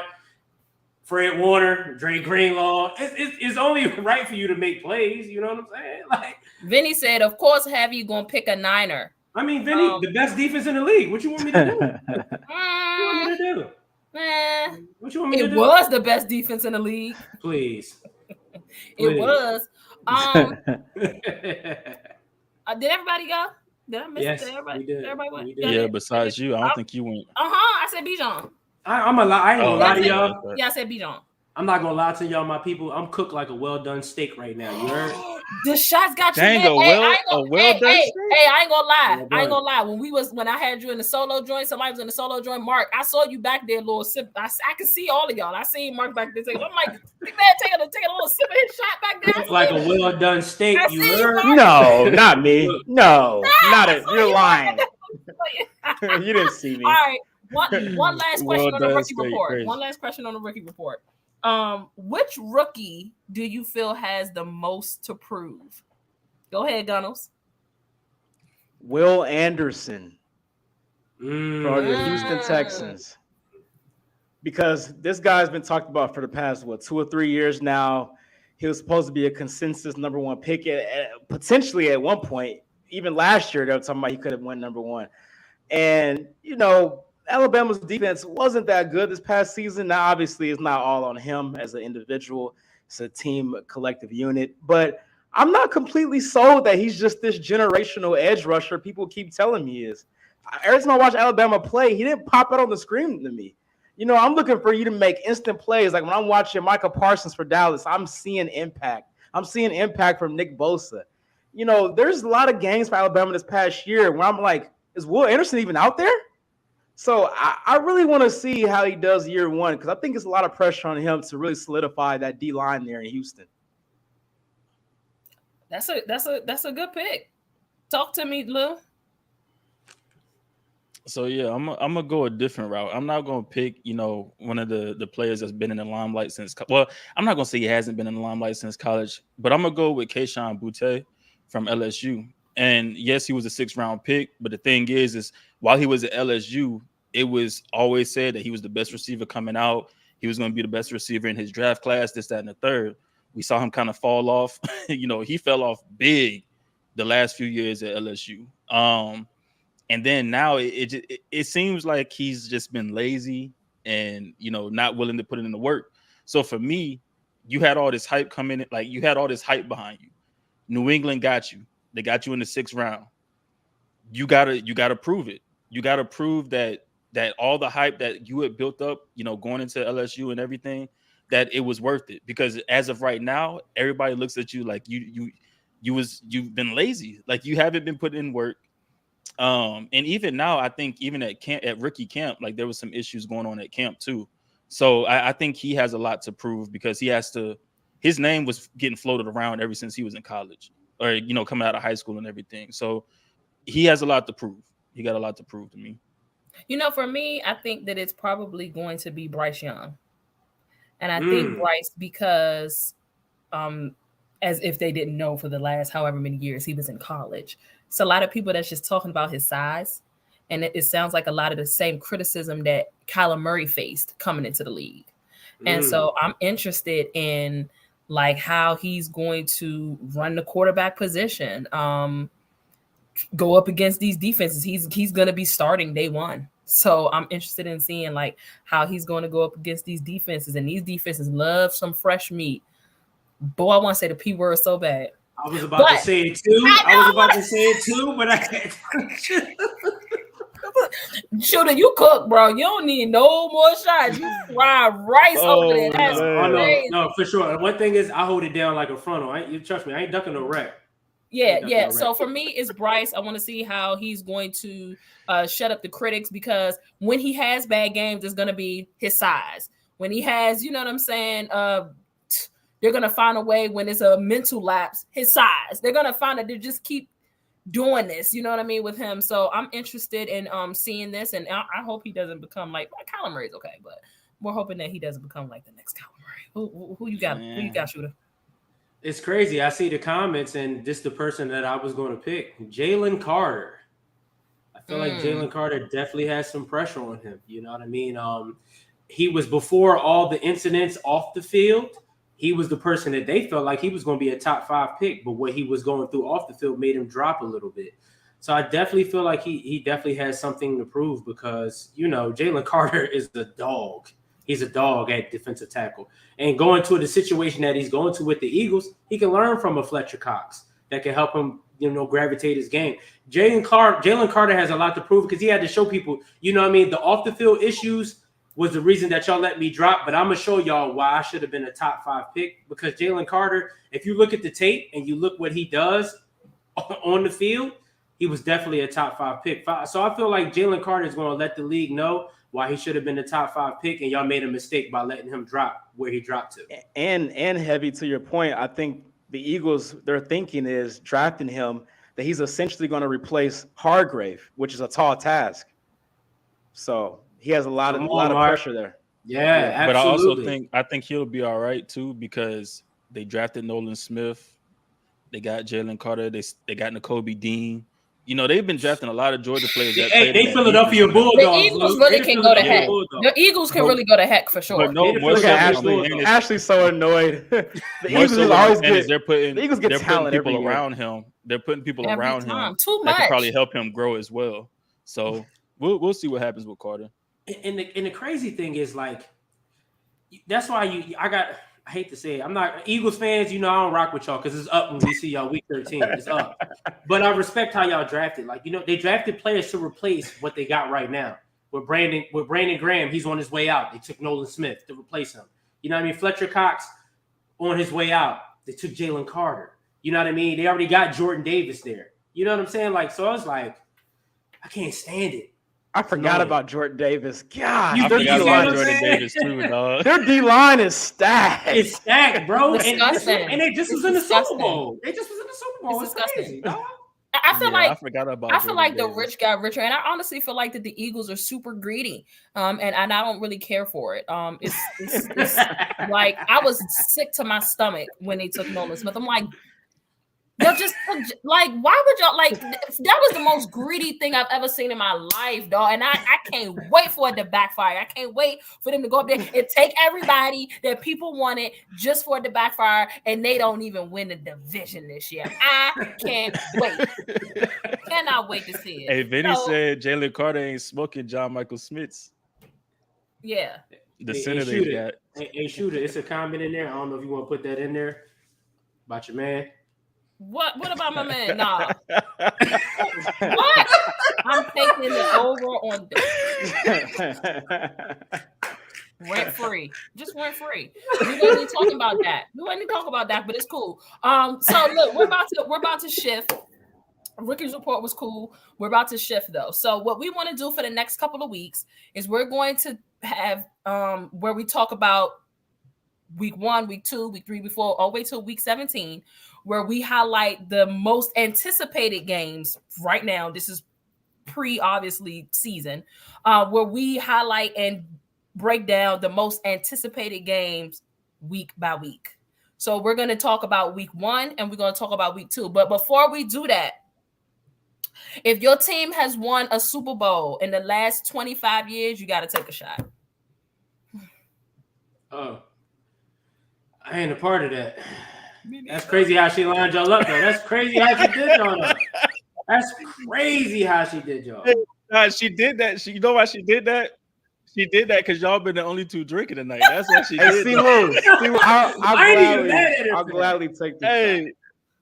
Fred Warner, Dre Greenlaw, it's only right for you to make plays. You know what I'm saying? Like Vinny said, of course, have you going to pick a Niner. I mean, Vinny, the best defense in the league. What you want me to do? What you want me to do? It was the best defense in the league. Please. It was. Did everybody go? Did I miss yes, everybody? We did. Everybody went. We did. Yeah, besides you, I don't think you went. I said Bijan. I ain't gonna lie to y'all. Yeah, I said Bijan. I'm not gonna lie to y'all, my people. I'm cooked like a well done steak right now. You heard? The shots got you. Dang, I well done. ain't gonna lie. Well I ain't gonna lie. When I had you in the solo joint, somebody was in the solo joint. Mark, I saw you back there, little sip. I can see all of y'all. I seen Mark back there. I'm like, big man, take a little sip of his shot back there. Cooked like a well done steak. You heard? No, not me. No, not it. You're lying. You didn't see me. All right. One last question on the rookie report. Crazy. One last question on the rookie report. Which rookie do you feel has the most to prove? Go ahead, Gunnels. Will Anderson from the Houston Texans. Because this guy's been talked about for the past, 2 or 3 years now. He was supposed to be a consensus number one pick potentially at one point. Even last year, they were talking about he could have won number one. And, Alabama's defense wasn't that good this past season. Now, obviously, it's not all on him as an individual. It's a team, a collective unit. But I'm not completely sold that he's just this generational edge rusher people keep telling me he is. Every time I watch Alabama play, he didn't pop out on the screen to me. I'm looking for you to make instant plays. Like when I'm watching Micah Parsons for Dallas, I'm seeing impact. I'm seeing impact from Nick Bosa. There's a lot of games for Alabama this past year where I'm like, is Will Anderson even out there? So I really want to see how he does year one because I think it's a lot of pressure on him to really solidify that D line there in Houston. That's a good pick. Talk to me, Lil. So yeah, I'm gonna go a different route. I'm not gonna pick, one of the players that's been in the limelight since. Well, I'm not gonna say he hasn't been in the limelight since college, but I'm gonna go with Kayshon Boutte from LSU. And yes, he was a 6th round pick, but the thing is while he was at LSU, it was always said that he was the best receiver coming out. He was going to be the best receiver in his draft class, this, that, and the third. We saw him kind of fall off. He fell off big the last few years at LSU. And then now it seems like he's just been lazy and, not willing to put in the work. So for me, you had all this hype coming in, like you had all this hype behind you. New England got you. They got you in the 6th round. You gotta prove it. You gotta prove that all the hype that you had built up, going into LSU and everything, that it was worth it. Because as of right now, everybody looks at you like you've been lazy, like you haven't been putting in work. And even now, I think even at rookie camp, like there was some issues going on at camp too. So I think he has a lot to prove because his name was getting floated around ever since he was in college. Or, coming out of high school and everything. So he has a lot to prove. He got a lot to prove to me. For me, I think that it's probably going to be Bryce Young. And I think Bryce because as if they didn't know for the last however many years he was in college. So a lot of people that's just talking about his size. And it sounds like a lot of the same criticism that Kyler Murray faced coming into the league. And so I'm interested in like how he's going to run the quarterback position, go up against these defenses. He's going to be starting day one. So I'm interested in seeing like how he's going to go up against these defenses. And these defenses love some fresh meat. Boy, I want to say the P word so bad. I was about to say it too. But I can't. Shooter, you cook, bro. You don't need no more shots. You fry rice over there. That's crazy. No, for sure. One thing is I hold it down like a frontal. You trust me, I ain't ducking no rack. Yeah. So for me, it's Bryce. I want to see how he's going to shut up the critics because when he has bad games, it's going to be his size. When he has, you know what I'm saying, they're going to find a way when it's a mental lapse, his size. They're going to find that they just keep doing this, you know what I mean, with him. So I'm interested in seeing this, and I hope he doesn't become like Kyler Murray's okay, but we're hoping that he doesn't become like the next Kyler Murray. Who you got? Man. Who you got, Shooter? It's crazy. I see the comments, and this is the person that I was going to pick, Jalen Carter. I feel like Jalen Carter definitely has some pressure on him. You know what I mean? He was before all the incidents off the field. He was the person that they felt like he was going to be a top 5 pick, but what he was going through off the field made him drop a little bit. So I definitely feel like he definitely has something to prove because, Jalen Carter is a dog. He's a dog at defensive tackle. And going to the situation that he's going to with the Eagles, he can learn from a Fletcher Cox that can help him, gravitate his game. Jalen Carter has a lot to prove because he had to show people, the off the field issues was the reason that y'all let me drop. But I'm going to show y'all why I should have been a top 5 pick because Jalen Carter, if you look at the tape and you look what he does on the field, he was definitely a top 5 pick. So I feel like Jalen Carter is going to let the league know why he should have been the top 5 pick, and y'all made a mistake by letting him drop where he dropped to. And heavy to your point, I think the Eagles, their thinking is drafting him that he's essentially going to replace Hargrave, which is a tall task. So he has a lot of pressure there. Yeah, absolutely. But I also think he'll be all right too because they drafted Nolan Smith, they got Jalen Carter, they got Nakobe Dean. They've been drafting a lot of Georgia players. They Philadeagles Bulldogs. The Eagles really can go to heck. The Eagles can really go to heck for sure. Ashley's so annoyed. The Eagles is always good. The Eagles get talent people around him. They're putting people around him too that can probably help him grow as well. So we'll see what happens with Carter. And the crazy thing is like that's why I hate to say it. I'm not Eagles fans. I don't rock with y'all because it's up when we see y'all week 13. It's up. But I respect how y'all drafted. Like, they drafted players to replace what they got right now. With Brandon Graham, he's on his way out. They took Nolan Smith to replace him. You know what I mean? Fletcher Cox on his way out. They took Jalen Carter. You know what I mean? They already got Jordan Davis there. You know what I'm saying? Like, so I was like, I can't stand it. I forgot about Jordan Davis. God, I forgot about Jordan Davis too, dog. Their D line is stacked. It's stacked, bro. Disgusting. And they just was in the Super Bowl. They just was in the Super Bowl. It's crazy, dog. I feel I forgot about. I feel like the rich got richer, and I honestly feel like that the Eagles are super greedy, and I don't really care for it. It's like I was sick to my stomach when they took Nolan Smith. I'm like, they're just like, why would y'all like? That was the most greedy thing I've ever seen in my life, dog. And I can't wait for it to backfire. I can't wait for them to go up there and take everybody that people wanted just for it to backfire, and they don't even win the division this year. I can't wait. Cannot wait to see it. Hey, Vinny said Jalen Carter ain't smoking John Michael Smith's. Yeah. The center they got. Hey, Shooter, it's a comment in there. I don't know if you want to put that in there about your man. What about my man? Nah. What? I'm taking it over on rent free. Just rent free. We wasn't even talking about that. We wasn't even talking about that, but it's cool. So look, we're about to shift. Ricky's report was cool. We're about to shift though. So what we want to do for the next couple of weeks is we're going to have where we talk about week 1, week 2, week 3, week 4, all the way till week 17, where we highlight the most anticipated games right now. This is obviously season, where we highlight and break down the most anticipated games week by week. So we're going to talk about week 1 and we're going to talk about week 2. But before we do that, if your team has won a Super Bowl in the last 25 years, you got to take a shot. Oh. I ain't a part of that. That's crazy how she lined y'all up, though. That's crazy how she did y'all. That's crazy how she did y'all. She did that. You know why she did that? She did that because y'all been the only two drinking tonight. That's what she did. I'll gladly take this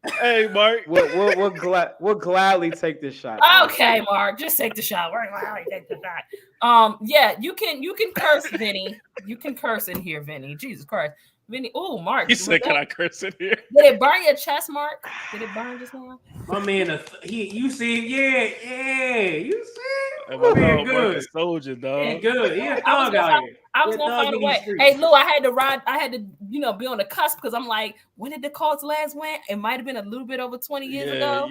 shot. Hey, Mark. We'll gladly take this shot. Okay, Mark, just take the shot. We're gladly take the shot. Yeah, you can curse, Vinny. You can curse in here, Vinny. Jesus Christ. Vinny, oh, Mark. He said, "Can I curse in here?" Did it burn your chest, Mark? Did it burn just now? My man, you see, yeah, you see, my man, good. Mark soldier, dog. Yeah, good. Yeah, dog out here. I was gonna find a way. Hey, Lou, I had to, be on the cusp because I'm like, when did the Colts last win? It might have been a little bit over 20 years ago.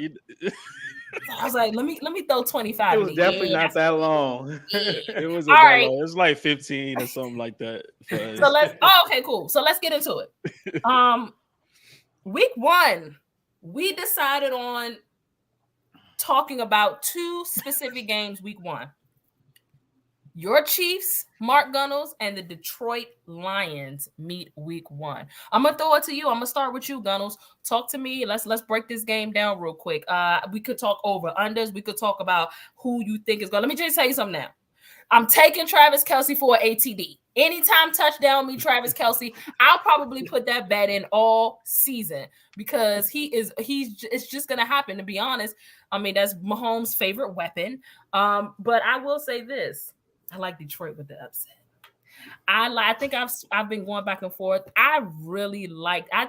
I was like, let me throw 25. It was definitely not that long. It was all right. Long. It was like 15 or something like that. So okay, cool. So let's get into it. Week 1, we decided on talking about 2 specific games. Week 1, Your Chiefs, Mark Gunnels, and the Detroit Lions meet week 1. I'm gonna throw it to you. I'm gonna start with you, Gunnels. Talk to me. Let's break this game down real quick. We could talk over unders. We could talk about who you think is going. Let me just tell you something now. I'm taking Travis Kelce for an ATD. Anytime touchdown me, Travis Kelce, I'll probably put that bet in all season because it's just gonna happen, to be honest. I mean, that's Mahomes' favorite weapon. But I will say this. I like Detroit with the upset. I think I've been going back and forth. I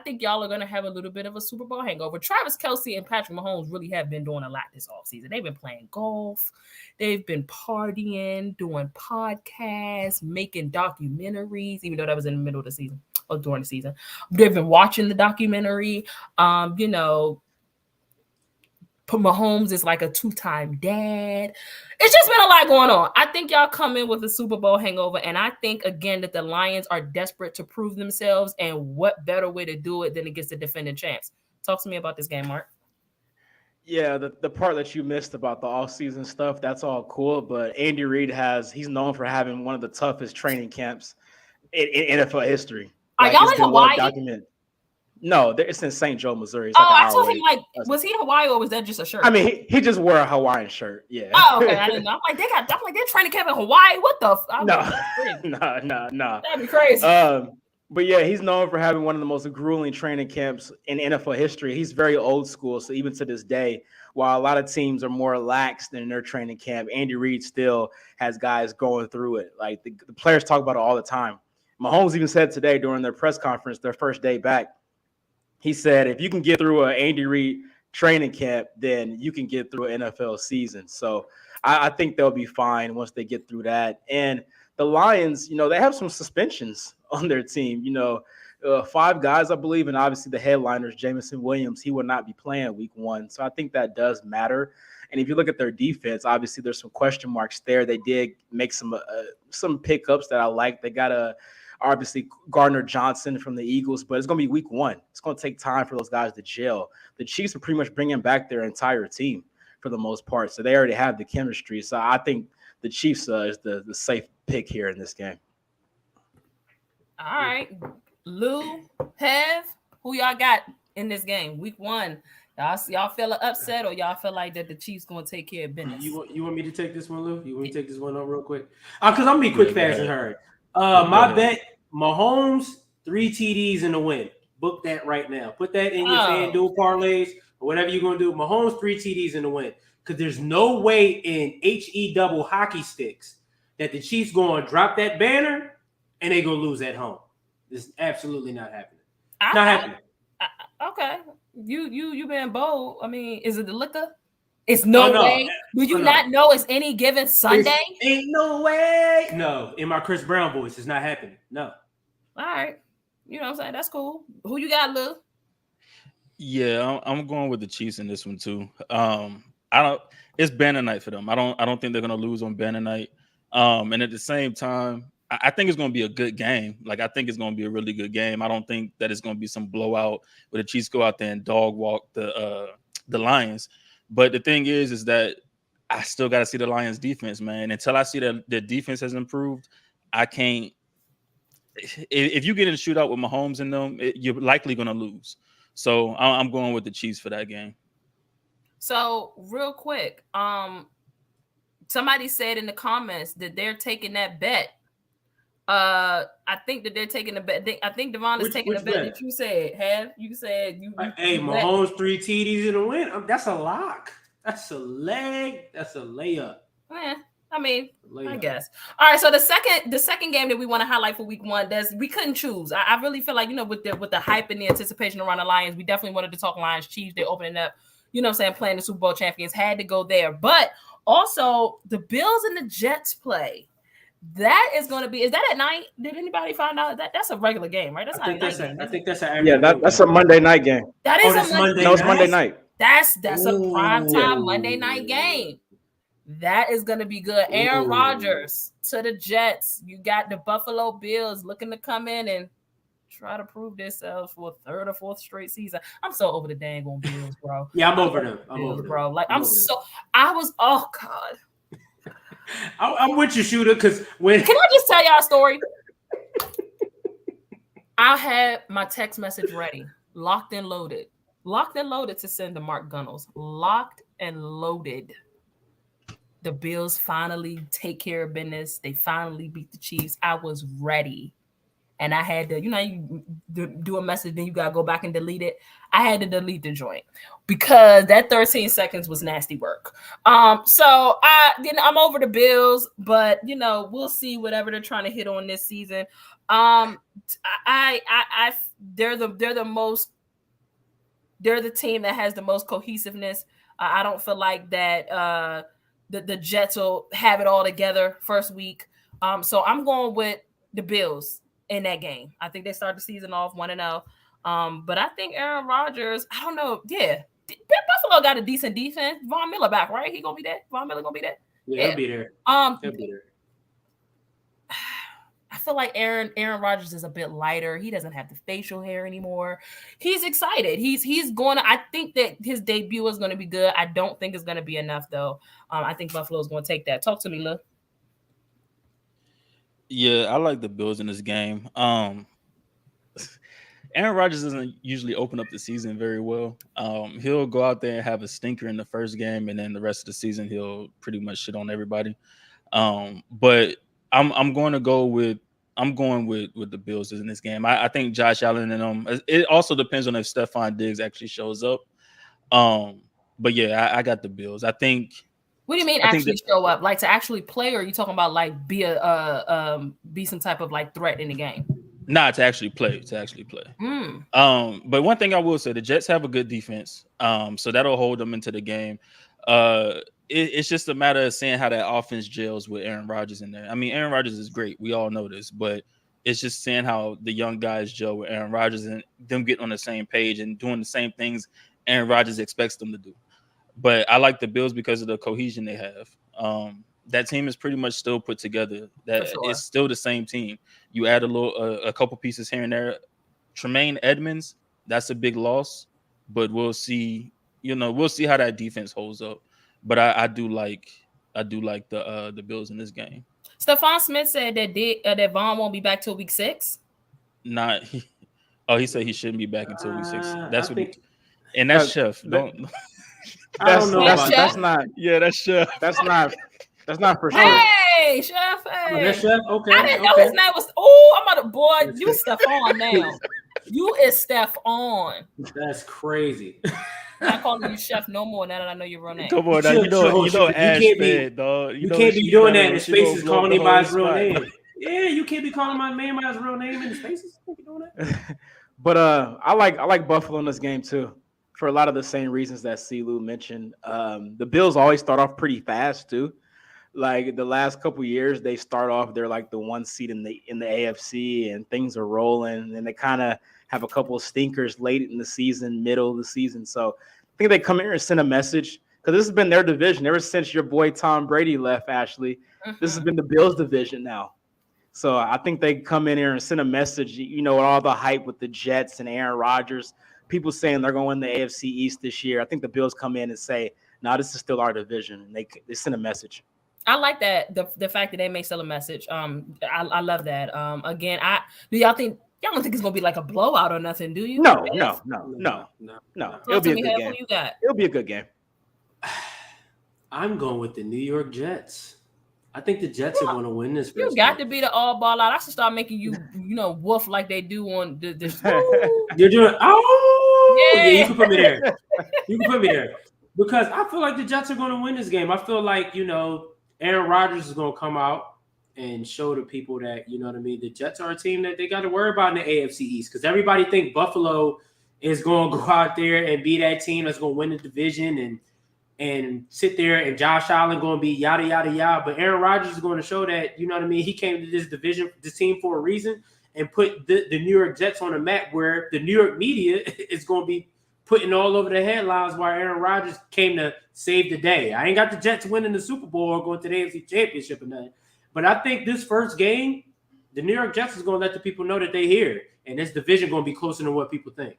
think y'all are gonna have a little bit of a Super Bowl hangover. Travis Kelce and Patrick Mahomes really have been doing a lot this offseason. They've been playing golf, they've been partying, doing podcasts, making documentaries, even though that was in the middle of the season or during the season. They've been watching the documentary. Mahomes is like a 2-time dad. It's just been a lot going on. I think y'all come in with a Super Bowl hangover, and I think, again, that the Lions are desperate to prove themselves, and what better way to do it than against the defending champs? Talk to me about this game, Mark. Yeah, the part that you missed about the offseason stuff, that's all cool, but Andy Reid he's known for having one of the toughest training camps in NFL history. Are y'all in Hawaii? No, it's in St. Joe, Missouri. It's I told him, was he in Hawaii or was that just a shirt? I mean, he just wore a Hawaiian shirt. Yeah. Oh, okay. I didn't know. I'm like, they're training camp in Hawaii. What the? No. That'd be crazy. But yeah, he's known for having one of the most grueling training camps in NFL history. He's very old school. So even to this day, while a lot of teams are more lax than their training camp, Andy Reid still has guys going through it. Like the players talk about it all the time. Mahomes even said today during their press conference, their first day back, he said, if you can get through an Andy Reid training camp, then you can get through an NFL season. So I think they'll be fine once they get through that. And the Lions, they have some suspensions on their team. 5 guys, I believe, and obviously the headliners, Jameson Williams, he will not be playing week 1. So I think that does matter. And if you look at their defense, obviously there's some question marks there. They did make some pickups that I like. They got obviously Gardner Johnson from the Eagles, but it's going to be week 1. It's going to take time for those guys to gel. The Chiefs are pretty much bringing back their entire team for the most part, so they already have the chemistry. So I think the Chiefs is the safe pick here in this game. All right. Lou, Hev, who y'all got in this game? Week 1. Y'all feel upset or y'all feel like that the Chiefs going to take care of business? You want me to take this one, Lou? You want me to take this one on real quick? Because I'm going to be quick, fast, and hurry. My bet, Mahomes, 3 TDs in the win. Book that right now. Put that in your FanDuel parlays or whatever you're going to do. Mahomes, 3 TDs in the win. Because there's no way in HE double hockey sticks that the Chiefs going to drop that banner and they going to lose at home. This is absolutely not happening. Not happening. Okay. You being bold. I mean, is it the liquor? It's no way. Do you not know it's any given Sunday? Ain't no way. No, in my Chris Brown voice, it's not happening. No. All right. You know what I'm saying? That's cool. Who you got, Lou? Yeah, I'm going with the Chiefs in this one too. It's banner night for them. I don't think they're gonna lose on banner night. And at the same time, I think it's gonna be a good game. Like I think it's gonna be a really good game. I don't think that it's gonna be some blowout where the Chiefs go out there and dog walk the Lions. But the thing is that I still got to see the Lions defense, man. Until I see that the defense has improved, I can't. If you get in a shootout with Mahomes in them, you're likely going to lose. So I'm going with the Chiefs for that game. So real quick, somebody said in the comments that they're taking that bet. I think that they're taking the bet. I think Devon is taking the bet that you said. You said you Mahomes 3 TDs in a win. That's a lock. That's a leg. That's a layup. I guess. All right. So the second game that we want to highlight for week 1, we couldn't choose. I really feel like with the hype and the anticipation around the Lions, we definitely wanted to talk Lions Chiefs. They're opening up. Playing the Super Bowl champions, had to go there. But also the Bills and the Jets play. That is going to be. Is that at night? Did anybody find out that's a regular game, right? That's not a night game. I think that's that's a Monday night game. That is a Monday. No, it's Monday night. That's a primetime Monday night game. That is going to be good. Aaron Rodgers to the Jets. You got the Buffalo Bills looking to come in and try to prove themselves for a 3rd or 4th straight season. I'm so over the dang on Bills, bro. Yeah, I'm over them. I'm over them, bro. Like I was. Oh God. I'm with you, Shooter, because when Can I just tell y'all a story? I had my text message ready, locked and loaded to send to Mark Gunnels. Locked and loaded. The Bills finally take care of business. They finally beat the Chiefs. I was ready. And I had to, you do a message, then you got to go back and delete it. I had to delete the joint because that 13 seconds was nasty work. So I'm over the Bills, but we'll see whatever they're trying to hit on this season. They're the team that has the most cohesiveness. I don't feel like that the Jets will have it all together first week. So I'm going with the Bills in that game. I think they start the season off 1-0. But I think Aaron Rodgers, I don't know. Yeah. Buffalo got a decent defense. Von Miller back, right? He gonna be there. Von Miller gonna be there. Yeah, he'll be there. He'll be there. I feel like Aaron Rodgers is a bit lighter. He doesn't have the facial hair anymore. He's excited. He's going to. I think that his debut is going to be good. I don't think it's going to be enough though. I think Buffalo is going to take that. Talk to me, Lil. Yeah, I like the Bills in this game. Aaron Rodgers doesn't usually open up the season very well. He'll go out there and have a stinker in the first game, and then the rest of the season he'll pretty much shit on everybody. But I'm going with the Bills in this game. I think Josh Allen and them. It also depends on if Stephon Diggs actually shows up. But yeah, I got the Bills. I think. What do you mean actually show up? Like to actually play, or are you talking about like be some type of like threat in the game? Nah, to actually play. But one thing I will say, the Jets have a good defense. So that'll hold them into the game. It's just a matter of seeing how that offense gels with Aaron Rodgers in there. I mean, Aaron Rodgers is great. We all know this, but it's just seeing how the young guys gel with Aaron Rodgers and them getting on the same page and doing the same things Aaron Rodgers expects them to do. But I like the Bills because of the cohesion they have. That team is pretty much still put together. It's still the same team. You add a couple pieces here and there. Tremaine Edmonds, that's a big loss, but we'll see. We'll see how that defense holds up. But I do like the Bills in this game. Stephon Smith said that Vaughn won't be back till week 6. He said he shouldn't be back until week 6. That's and that's Chef. That's Chef? not. Yeah, that's Chef. That's not for sure. Hey, Chef. Hey. That's Chef. Okay. I didn't know his name was. Oh, I'm about to boy. You Stephon now. You is Stephon. That's crazy. I'm not calling you Chef no more now that I know your real name. Come on, now, you know Ash bad, dog. You can't be doing that in the spaces calling him by his real name. Yeah, you can't be calling my name by his real name in the spaces. You can't be doing that. But I like Buffalo in this game too, for a lot of the same reasons that C-Lou mentioned. The Bills always start off pretty fast too. Like the last couple years, they start off, they're like the 1 seed in the AFC, and things are rolling, and they kind of have a couple of stinkers late in the season, middle of the season. So I think they come here and send a message, because this has been their division ever since your boy Tom Brady left, Ashley. This has been the Bills division now. So I think they come in here and send a message, with all the hype with the Jets and Aaron Rodgers, people saying they're going to win the AFC East this year. I think the Bills come in and say, no, this is still our division. And they send a message. I like that, the fact that they may sell a message. I love that. Again, y'all don't think it's gonna be like a blowout or nothing, do you? No. It'll be a good game. Who you got? It'll be a good game. I'm going with the New York Jets. I think the Jets are going to win this. You got to be the all ball out. I should start making you, woof like they do on the. You're doing. Oh, yeah. You can put me there. Because I feel like the Jets are going to win this game. I feel like Aaron Rodgers is going to come out and show the people that, the Jets are a team that they got to worry about in the AFC East, because everybody think Buffalo is going to go out there and be that team that's going to win the division and sit there, and Josh Allen going to be yada, yada, yada. But Aaron Rodgers is going to show that, he came to this team for a reason, and put the New York Jets on a map where the New York media is going to be putting all over the headlines while Aaron Rodgers came to save the day. I ain't got the Jets winning the Super Bowl or going to the AFC Championship or nothing. But I think this first game, the New York Jets is going to let the people know that they're here. And this division going to be closer than what people think.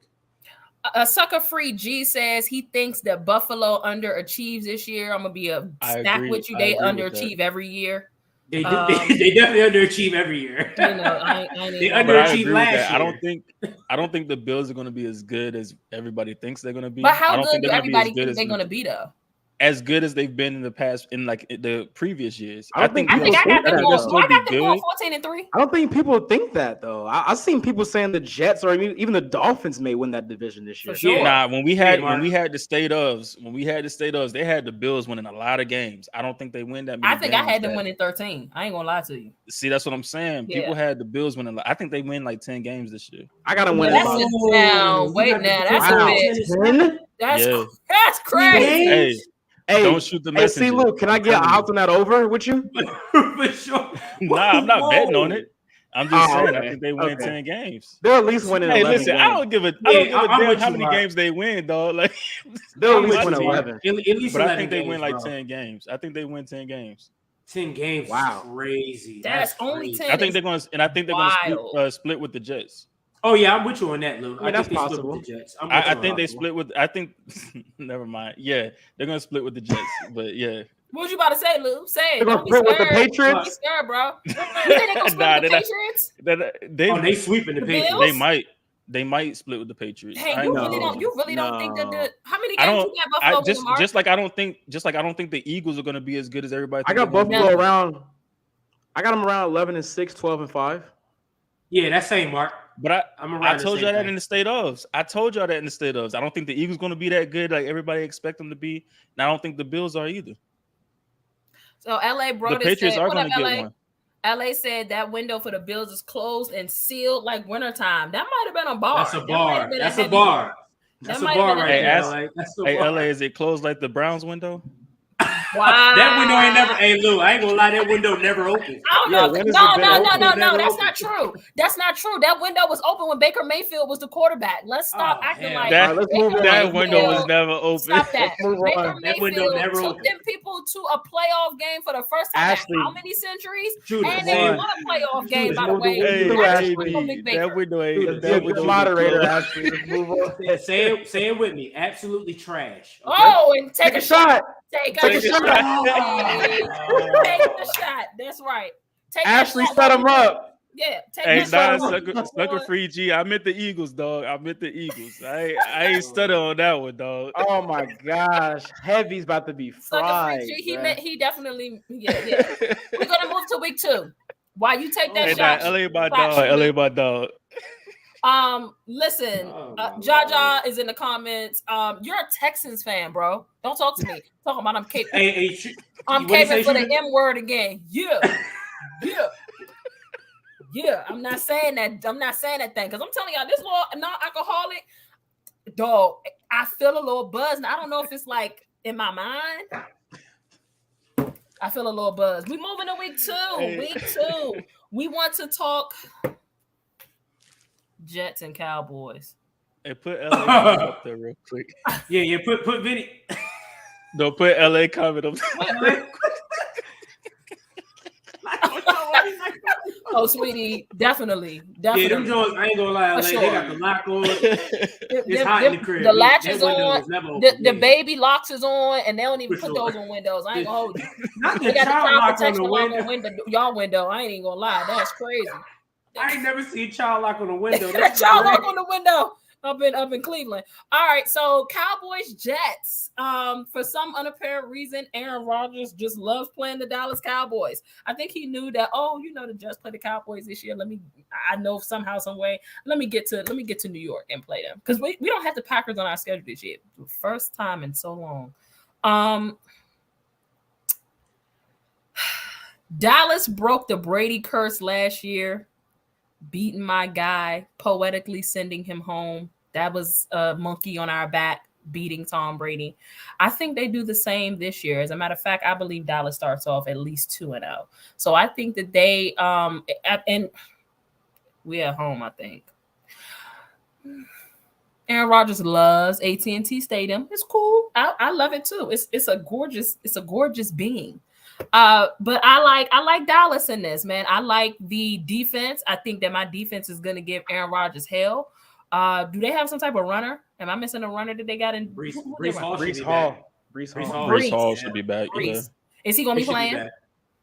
A sucker free G says he thinks that Buffalo underachieves this year. I'm gonna be a stack with you. They underachieve every year. They definitely underachieve every year. You know, I they underachieved last year. I don't think the Bills are going to be as good as everybody thinks they're going to be. But how I don't good think do they're everybody think they're going to be though? As good as they've been in the past, in like the previous years. I think I got them going 14-3. I don't think people think that though. I've seen people saying the Jets or even the Dolphins may win that division this year. For sure. Nah, when we had the state ofs, they had the Bills winning a lot of games. I don't think they win that many. I think I had them winning 13. I ain't gonna lie to you. See, that's what I'm saying. People had the Bills winning. I think they win like 10 games this year. I got them winning. That's crazy. Hey, don't shoot the messenger. See, Luke, can I get a house on that over with you? For sure. Nah, I'm not betting on it. I'm just saying, I think they win 10 games. They're at least winning 11 listen, games. I don't give a damn how many games they win, dog. Like, they'll at least win 11. But I think they win like 10 games. I think they win 10 games. 10 games. Wow. Crazy. That's only 10. I think they're going to split with the Jets. Oh yeah, I'm with you on that, Lou. I mean, that's possible. The Jets. I think they split with. I think. Never mind. Yeah, they're gonna split with the Jets. But yeah. What was you about to say, Lou? Say it. They're gonna split with the Patriots. Don't be scared, bro. You think they're gonna split with the Patriots? They sweeping the Patriots. Bills? They might split with the Patriots. Hey, you really don't think that how many games you got Buffalo? Just like I don't think the Eagles are gonna be as good as everybody. I got Buffalo around. I got them around 11-6, 12-5. Yeah, that same mark. But I told y'all that in the state ofs. I don't think the Eagles going to be that good like everybody expect them to be. And I don't think the Bills are either. So LA bro, the Patriots are going to get one. LA said that window for the Bills is closed and sealed like wintertime. That might have been a bar. That's a bar. That's a bar. That's a bar right now. Hey, LA, is it closed like the Browns window? Wow. That window ain't never. Hey, Lou, I ain't gonna lie. That window never opened. I don't know. No. That's not true. That's not true. That window was open when Baker Mayfield was the quarterback. Let's stop acting like that window was never open. Stop that. Baker that window never took opened. them people to a playoff game for the first time in how many centuries? And they won a playoff game, by the way. That window ain't. That window moderator, Ashley. Say it with me. Absolutely trash. Okay? Oh, and take a shot. Take a shot. Take the shot. That's right. Ashley set him up. Yeah. Sucker free G. I meant the Eagles, dog. I ain't stutter on that one, dog. Oh my gosh. Heavy's about to be fried. He definitely. Yeah. We're gonna move to week 2. While you take that shot. LA my dog. Listen, Jaja is in the comments. You're a Texans fan, bro. Don't talk to me. Talking about I'm caping. I'm caping for the M word again. Yeah. I'm not saying that. I'm not saying that thing because I'm telling y'all this little non-alcoholic dog. I feel a little buzz, and I don't know if it's like in my mind. I feel a little buzz. We moving to week 2. Week 2. We want to talk Jets and Cowboys. Hey, put LA up there real quick. Yeah. Put Vinny. Don't put LA comment up there. Oh, sweetie, definitely. Yeah, them joints, I ain't gonna lie, like, they got the lock on. It's hot in the crib. The latch is on. The baby locks is on, and they don't even put those on windows. I ain't gonna hold you. They got the child lock on the window. Y'all window. I ain't even gonna lie. That's crazy. I ain't never seen child lock on the window. Child lock on the window up in Cleveland. All right, so Cowboys Jets. For some unapparent reason, Aaron Rodgers just loves playing the Dallas Cowboys. I think he knew that. The Jets play the Cowboys this year. I know somehow, some way. Let me get to New York and play them because we don't have the Packers on our schedule this year. First time in so long. Dallas broke the Brady curse last year, beating my guy, poetically sending him home. That was a monkey on our back, beating Tom Brady. I think they do the same this year. As a matter of fact, I believe Dallas starts off at least 2-0. So I think that they and we're at home, I think. Aaron Rodgers loves AT&T Stadium. It's cool. I love it too. It's a gorgeous being. But I like Dallas in this, man. I like the defense. I think that my defense is going to give Aaron Rodgers hell. Do they have some type of runner? Am I missing a runner that they got in? Brees Brees Hall should Brees be Hall. back. Brees Brees Hall. Hall. Brees Hall Brees. should be back. Yeah. Brees. Is he gonna He be should be playing? back.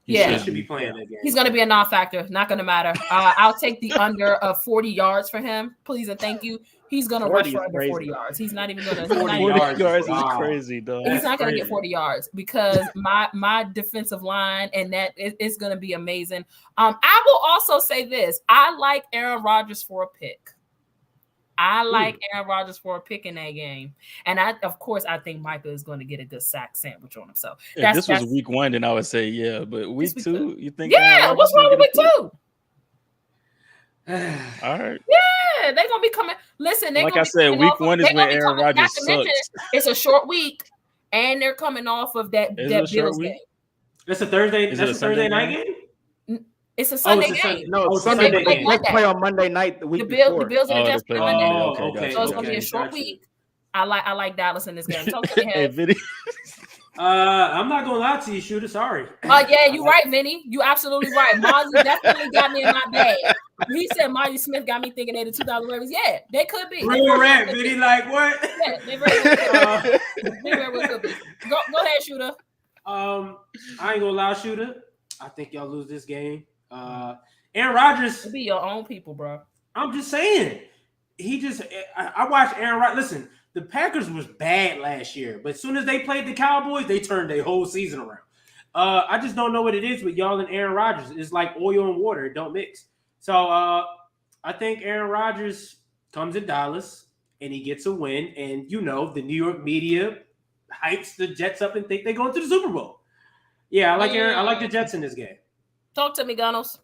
He Yeah. He should should be. be playing that game. He's going to be a non-factor. Not going to matter. I'll take the under of 40 yards for him. Please and thank you. He's going to 40 rush for is under crazy. 40 yards. He's not even going to. 40 40 yards yards is is wow. crazy, though. He's That's not going to get crazy. 40 yards because my defensive line and that is going to be amazing. I will also say this. I like Aaron Rodgers for a pick. I like Aaron Rodgers for a pick in that game. And of course, I think Micah is going to get a good sack sandwich on him. So If this was week 1, then I would say yeah. But week week 2, two. you think? Yeah, what's wrong with week 2? All right. Yeah, they're gonna be coming. Listen, Like I said, week 1 is when Aaron Rodgers sucks. It's a short week, and they're coming off of that Bills game. That's a Thursday. Is That's it a a Sunday Thursday night game? game. It's a Sunday it's a game. Sunday. No, Oh, it's Sunday. Sunday They Monday. play on Monday night the week The before. Bills are Oh, just they play Monday. Monday. Oh, Okay, okay. So it's gonna be a short week. I like Dallas in this game. Talk to me, Hey, head. Vinny. I'm not gonna lie to you, Shooter. Sorry. Yeah, you're right, Vinny. You absolutely right. Mozzie definitely got me in my bag. He said Mozzie Smith got me thinking they the 2000 Ravens. Yeah, they could be. Where we're at, Vinny? Like what? Yeah, they very well could be. They very well could be. Go ahead, Shooter. I ain't gonna lie, Shooter. I think y'all lose this game. Aaron Rodgers. Be your own people, bro. I'm just saying. I watched Aaron Rodgers. Listen, the Packers was bad last year, but as soon as they played the Cowboys, they turned their whole season around. I just don't know what it is with y'all and Aaron Rodgers. It's like oil and water. It don't mix. So I think Aaron Rodgers comes in Dallas and he gets a win. And, the New York media hypes the Jets up and think they're going to the Super Bowl. Yeah, I like Aaron. I like the Jets in this game. Talk to me, Gunnels.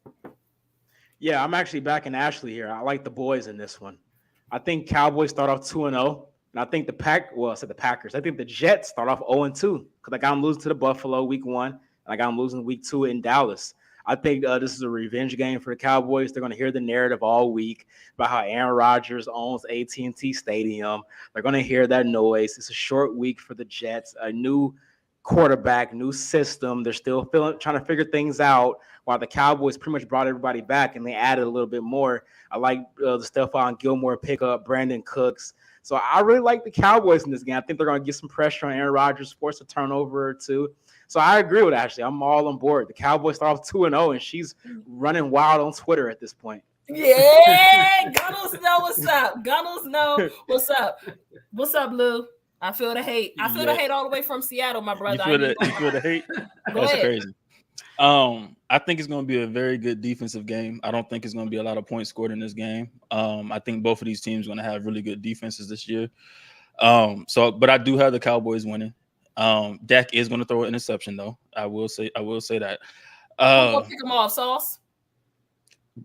Yeah, I'm actually backing Ashley here. I like the boys in this one. I think Cowboys start off 2-0. And I think the Packers. I think the Jets start off 0-2 because I got them losing to the Buffalo week 1, and I got them losing week 2 in Dallas. I think this is a revenge game for the Cowboys. They're going to hear the narrative all week about how Aaron Rodgers owns AT&T Stadium. They're going to hear that noise. It's a short week for the Jets. A new quarterback, new system. They're still trying to figure things out, while the Cowboys pretty much brought everybody back and they added a little bit more. I like the Stephon Gilmore pickup, Brandon Cooks. So I really like the Cowboys in this game. I think they're going to get some pressure on Aaron Rodgers, force a turnover or two. So I agree with Ashley. I'm all on board. The Cowboys start off 2-0, and she's running wild on Twitter at this point. Yeah, Gunnels know what's up. Gunnels know what's up. What's up, Lou? I feel the hate. I feel the hate all the way from Seattle, my brother. You feel the hate? That's crazy. I think it's going to be a very good defensive game. I don't think it's going to be a lot of points scored in this game. I think both of these teams are going to have really good defenses this year. But I do have the Cowboys winning. Dak is going to throw an interception, though. I will say that. I'm going to pick him off, Sauce.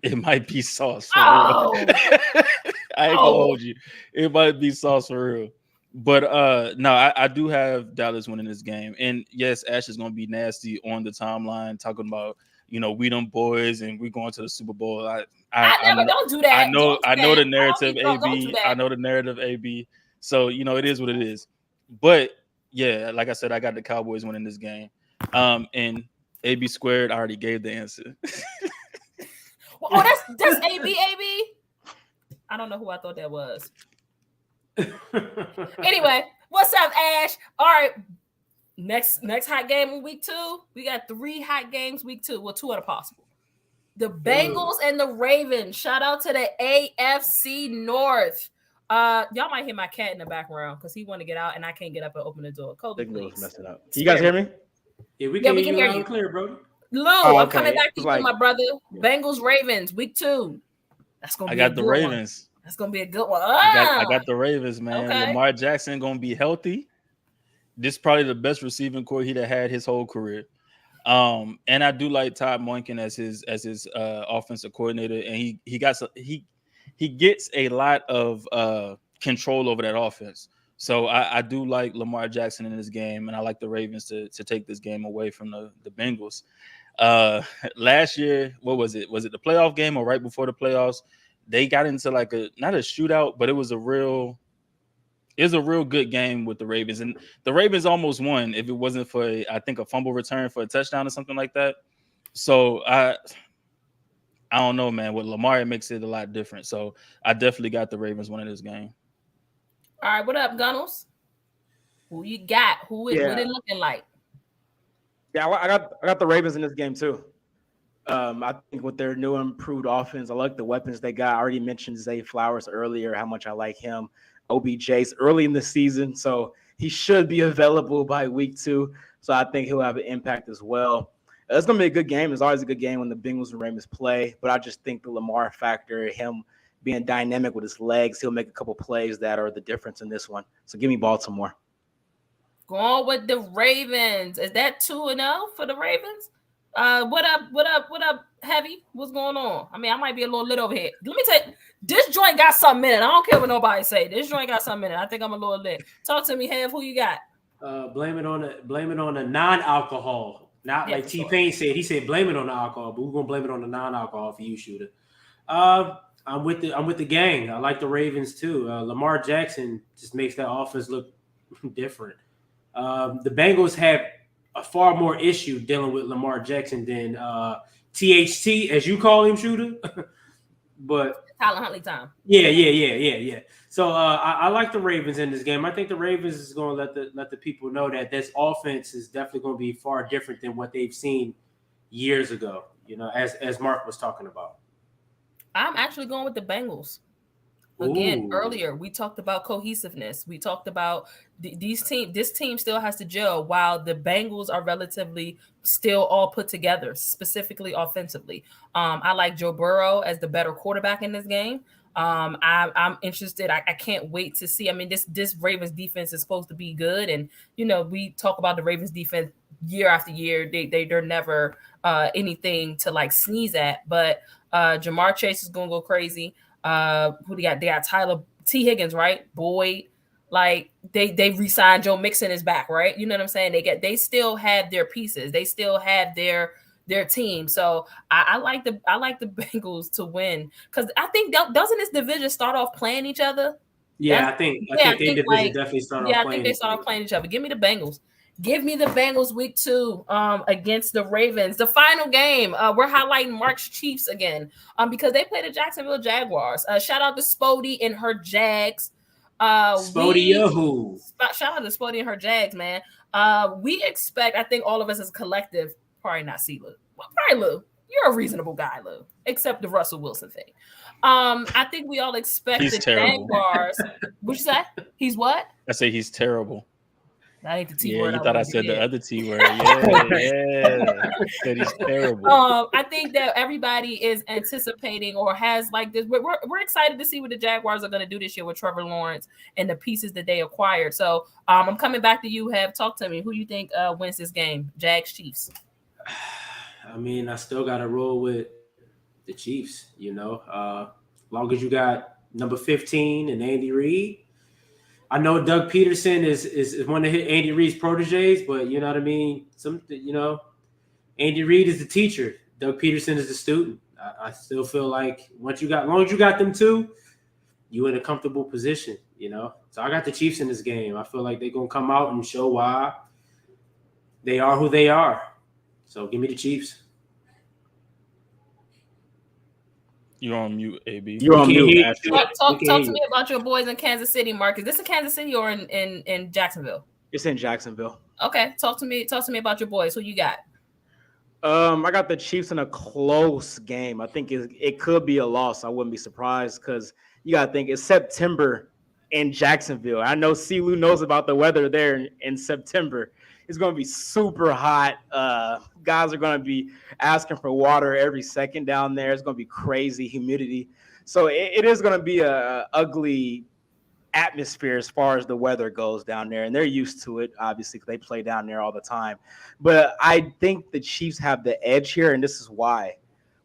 It might be Sauce. Oh. I ain't gonna hold you. It might be Sauce for real. But no, I do have Dallas winning this game. And yes, Ash is gonna be nasty on the timeline, talking about, we them boys and we're going to the Super Bowl. Don't do that. I know the narrative, AB. I know the narrative, AB. So it is what it is. But yeah, like I said, I got the Cowboys winning this game. And AB squared, I already gave the answer. Oh, that's AB. I don't know who I thought that was. Anyway, what's up, Ash? All right, next hot game in week 2. We got 3 hot games week 2. Well, 2 are possible. The Bengals and the Ravens. Shout out to the AFC North. Y'all might hear my cat in the background because he want to get out and I can't get up and open the door. Kobe, please. Messing up. You guys hear me? Yeah, we can hear you clear, bro. Lou, I'm coming back to you, my brother. Yeah. Bengals, Ravens, week 2. That's gonna be. I got the Ravens. That's gonna be a good one. I got the Ravens, man. Okay. Lamar Jackson gonna be healthy. This is probably the best receiving core he'd have had his whole career. And I do like Todd Monken as his offensive coordinator, and he gets a lot of control over that offense. So I do like Lamar Jackson in this game, and I like the Ravens to take this game away from the Bengals. Last year, what was it? Was it the playoff game or right before the playoffs? They got into like not a shootout, but it was a real good game with the Ravens. And the Ravens almost won if it wasn't for I think a fumble return for a touchdown or something like that. So I don't know, man. With Lamar, it makes it a lot different. So I definitely got the Ravens winning this game. All right, what up, Gunnels? Who you got? What it looking like? Yeah, I got the Ravens in this game too. I think with their new improved offense, I like the weapons they got. I already mentioned Zay Flowers earlier, how much I like him. OBJ's early in the season, so he should be available by week 2. So I think he'll have an impact as well. It's going to be a good game. It's always a good game when the Bengals and Ravens play, but I just think the Lamar factor, him being dynamic with his legs, he'll make a couple plays that are the difference in this one. So give me Baltimore. Going with the Ravens. Is that 2-0 for the Ravens? What up, Heavy? What's going on? I mean, I might be a little lit over here. Let me tell you, this joint got something in it. I don't care what nobody say. This joint got something in it. I think I'm a little lit. Talk to me, Hev. Who you got? Blame it on the non-alcohol. Not like T-Pain said. He said blame it on the alcohol, but we're gonna blame it on the non-alcohol for you, Shooter. I'm with the gang. I like the Ravens too. Lamar Jackson just makes that offense look different. The Bengals have a far more issue dealing with Lamar Jackson than THT, as you call him, Shooter. But Tyler Huntley time. Yeah. So I like the Ravens in this game. I think the Ravens is going to let the people know that this offense is definitely going to be far different than what they've seen years ago. You know, as Mark was talking about. I'm actually going with the Bengals. Again, earlier we talked about cohesiveness. We talked about this team still has to gel, while the Bengals are relatively still all put together, specifically offensively. I like Joe Burrow as the better quarterback in this game. I'm interested. I can't wait to see. I mean, this Ravens defense is supposed to be good, and we talk about the Ravens defense year after year. They're never anything to like sneeze at. But Jamar Chase is gonna go crazy. Who they got? They got Tyler T. Higgins, right? Boyd. Like they re-signed Joe Mixon is back, right? You know what I'm saying? They still have their pieces. They still have their team. So I like the Bengals to win, because I think doesn't this division start off playing each other? I think their division definitely start off playing. I think they start off playing each other. Give me the Bengals. Give me the Bengals week 2 against the Ravens. The final game, we're highlighting Mark's Chiefs again because they play the Jacksonville Jaguars. Shout out to Spody and her Jags. Spody-yahoo. Shout out to Spody and her Jags, man. We expect, I think all of us as a collective, probably not C. Lou. Well, probably Lou. You're a reasonable guy, Lou, except the Russell Wilson thing. I think we all expect the Jaguars. What'd you say? He's what? I say he's terrible. That ain't the T word. You thought I said the other T word. Yeah. Said he's terrible. I think that everybody is anticipating or has like this. We're excited to see what the Jaguars are going to do this year with Trevor Lawrence and the pieces that they acquired. So I'm coming back to you, Have. Talk to me. Who you think wins this game? Jags, Chiefs. I mean, I still got to roll with the Chiefs, long as you got number 15 and Andy Reid. I know Doug Peterson is one of Andy Reid's proteges, but you know what I mean? Andy Reid is the teacher. Doug Peterson is the student. I still feel like as long as you got them two, you in a comfortable position, So I got the Chiefs in this game. I feel like they're going to come out and show why they are who they are. So give me the Chiefs. You're on mute, AB. You're on mute. Talk to me about your boys in Kansas City, Mark. Is this in Kansas City or in Jacksonville? It's in Jacksonville. Okay. Talk to me about your boys. Who you got? I got the Chiefs in a close game. I think it could be a loss. I wouldn't be surprised because you got to think it's September in Jacksonville. I know C-Lou knows about the weather there in September. It's going to be super hot. Guys are going to be asking for water every second down there. It's going to be crazy humidity. So it is going to be a ugly atmosphere as far as the weather goes down there. And they're used to it, obviously, because they play down there all the time. But I think the Chiefs have the edge here, and this is why.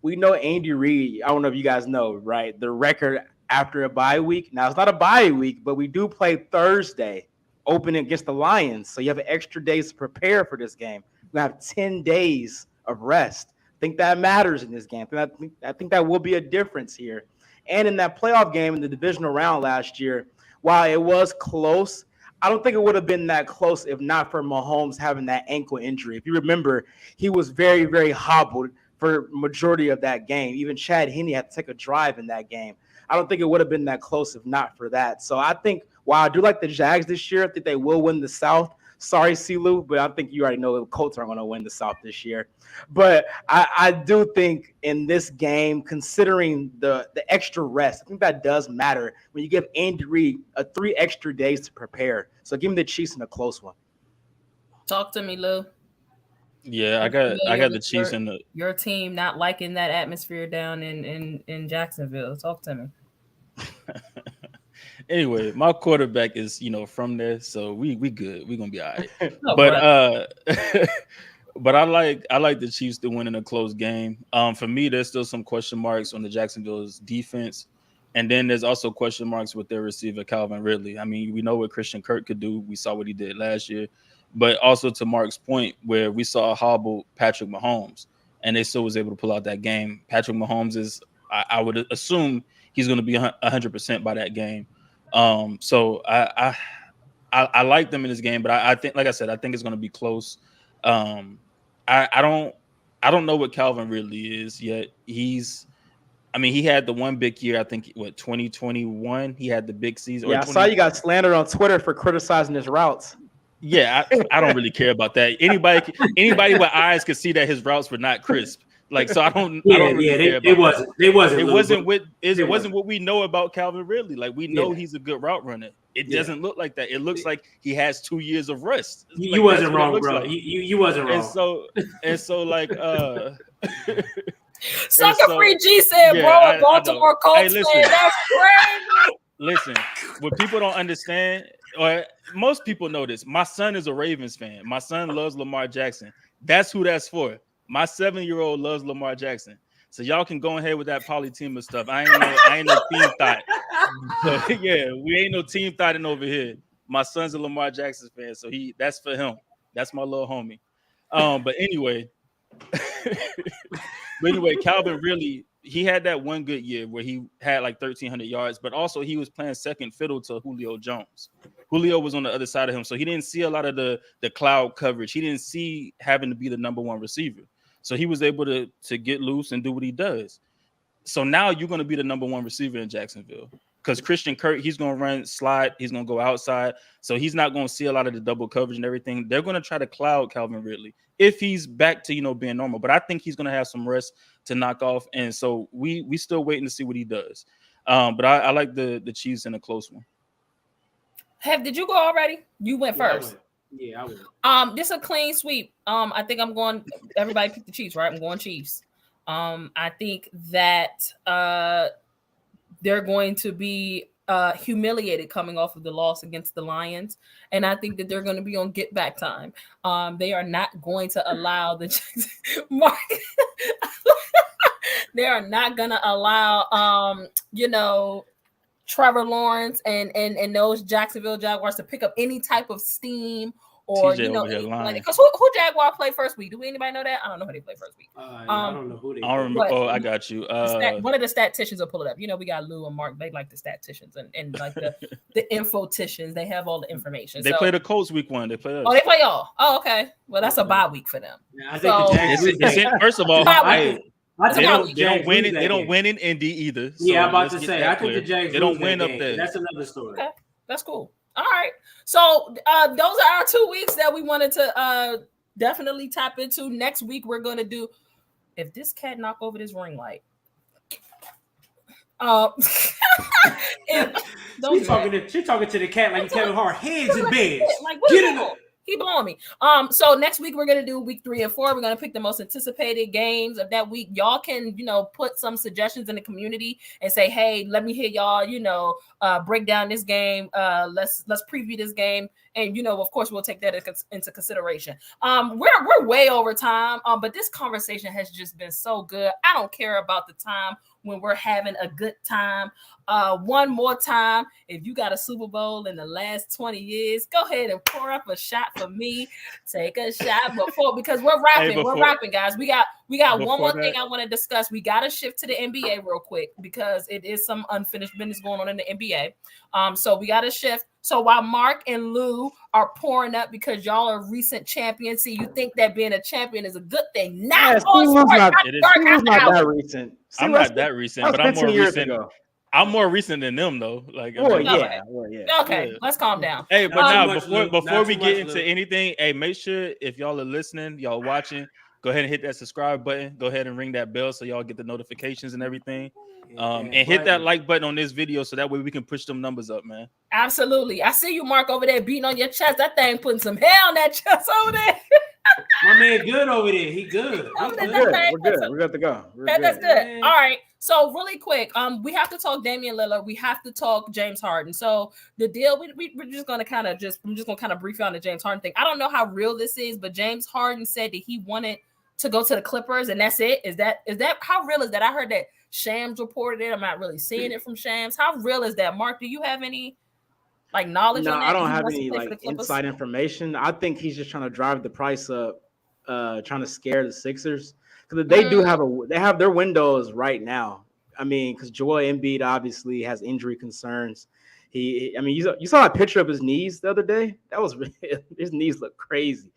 We know Andy Reid. I don't know if you guys know, right? The record after a bye week. Now, it's not a bye week, but we do play Thursday. Open against the Lions, so you have extra days to prepare for this game. You have 10 days of rest. I think that matters in this game. I think that will be a difference here. And in that playoff game in the divisional round last year, while it was close, I don't think it would have been that close if not for Mahomes having that ankle injury. If you remember, he was very, very hobbled for majority of that game. Even Chad Henne had to take a drive in that game. I don't think it would have been that close if not for that. So I think while I do like the Jags this year, I think they will win the South. Sorry, CeeLo, but I think you already know the Colts are going to win the South this year. But I do think in this game, considering the extra rest, I think that does matter when you give Andy Reid 3 extra days to prepare. So give me the Chiefs in a close one. Talk to me, Lou. Yeah, I got the Chiefs in the your team not liking that atmosphere down in Jacksonville. Talk to me. Anyway, my quarterback is from there, so we good. We're gonna be all right. No, But I like the Chiefs to win in a close game. For me, there's still some question marks on the Jacksonville's defense, and then there's also question marks with their receiver Calvin Ridley. I mean, we know what Christian Kirk could do. We saw what he did last year, but also to Mark's point, where we saw a hobbled Patrick Mahomes, and they still was able to pull out that game. Patrick Mahomes is, I would assume, he's going to be 100% by that game. So I like them in this game, but I think, like I said, I think it's going to be close. I don't know what Calvin Ridley is yet. He had the one big year, I think, 2021, he had the big season. Yeah, I saw you got slandered on Twitter for criticizing his routes. Yeah, I don't really care about that. Anybody with eyes could see that his routes were not crisp. Like, so I don't really care about that. It wasn't what we know about Calvin Ridley. Like, we know he's a good route runner. It doesn't look like that. It looks like he has 2 years of rest. You wasn't wrong, bro. Like. You wasn't wrong. And so like Sucker Free G said, bro, Baltimore Colts fan. That's crazy. Listen, what people don't understand, or most people know this, my son is a Ravens fan. My son loves Lamar Jackson. That's who that's for. My 7-year-old loves Lamar Jackson. So y'all can go ahead with that polyteam stuff. I ain't no team thought. But yeah, we ain't no team thoughting over here. My son's a Lamar Jackson fan, so that's for him. That's my little homie. But anyway, Calvin really, he had that one good year where he had like 1,300 yards, but also he was playing second fiddle to Julio Jones. Julio was on the other side of him, so he didn't see a lot of the cloud coverage. He didn't see having to be the number one receiver. So he was able to get loose and do what he does. So now you're going to be the number one receiver in Jacksonville because Christian Kirk, he's going to run slide. He's going to go outside. So he's not going to see a lot of the double coverage and everything. They're going to try to cloud Calvin Ridley if he's back to, being normal. But I think he's going to have some rest to knock off. And so we still waiting to see what he does. But I like the Chiefs in a close one. Did you go already? You went first. Yeah, I would. This is a clean sweep. I think I'm going. Everybody pick the Chiefs, right? I'm going Chiefs. I think that they're going to be humiliated coming off of the loss against the Lions, and I think that they're going to be on get back time. They are not going to allow the they are not going to allow Trevor Lawrence and those Jacksonville Jaguars to pick up any type of steam or because who Jaguar played first week? Do anybody know that? I don't know who they played first week. I don't know who they. I don't remember. I got you. One of the statisticians will pull it up. We got Lou and Mark. They like the statisticians and like the infoticians. They have all the information. They play the Colts week 1. They play us. Oh, they play y'all. Oh, okay. Well, that's a bye week for them. Yeah, I think the Jags. First of all, they don't win it. They don't win in Indy either. So yeah, I'm about to say. I think the Jags. They don't win up there. That's another story. Okay, that's cool. All right. So those are our 2 weeks that we wanted to definitely tap into. Next week we're going to do if this cat knock over this ring light. She's talking to the cat like Kevin Hart. Heads in beds. Like, get in there. He blowing me. So next week we're gonna do week 3 and 4. We're gonna pick the most anticipated games of that week. Y'all can, put some suggestions in the community and say, hey, let me hear y'all, break down this game. Let's preview this game. And of course, we'll take that into consideration. We're way over time. But this conversation has just been so good. I don't care about the time when we're having a good time. One more time, if you got a Super Bowl in the last 20 years, go ahead and pour up a shot for me. Take a shot because we're rapping. We're rapping, guys. We got one more thing I want to discuss. We got to shift to the NBA real quick because it is some unfinished business going on in the NBA. So we got to shift. So while Mark and Lou are pouring up because y'all are recent champions, see, you think that being a champion is a good thing. Not on sports, not that recent. I'm not that recent, but I'm more recent. Ago. I'm more recent than them, though. Like, yeah. Okay, let's calm down. Hey, but now before we get into anything, hey, make sure if y'all are listening, y'all watching, go ahead and hit that subscribe button. Go ahead and ring that bell so y'all get the notifications and everything. And hit that like button on this video so that way we can push them numbers up, man. Absolutely. I see you, Mark, over there beating on your chest. That thing putting some hair on that chest over there. My man good over there. He good. We're good. We're good to go. That's good. All right. So really quick, we have to talk Damian Lillard. We have to talk James Harden. So the deal, we're just gonna I'm just gonna kind of brief you on the James Harden thing. I don't know how real this is, but James Harden said that he wanted to go to the Clippers, and that's it. Is that how real is that? I heard that Shams reported it. I'm not really seeing it from Shams. How real is that, Mark? Do you have any knowledge on that? No, I don't have any inside information. I think he's just trying to drive the price up, trying to scare the Sixers. Because they do have their windows right now. I mean, because Joel Embiid obviously has injury concerns. You saw that picture of his knees the other day. That was his knees look crazy.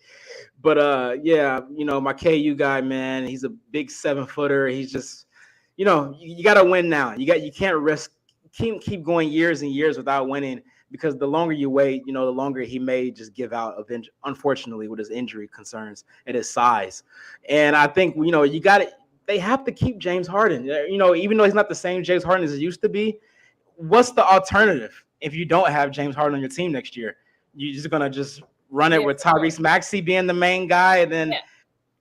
But my KU guy, man, he's a big 7-footer. He's just, you got to win now. You can't risk keep going years and years without winning. Because the longer you wait, the longer he may just give out, unfortunately, with his injury concerns and his size. And I think, they have to keep James Harden. Even though he's not the same James Harden as he used to be, what's the alternative if you don't have James Harden on your team next year? You're just going to just run it with Tyrese Maxey being the main guy and then –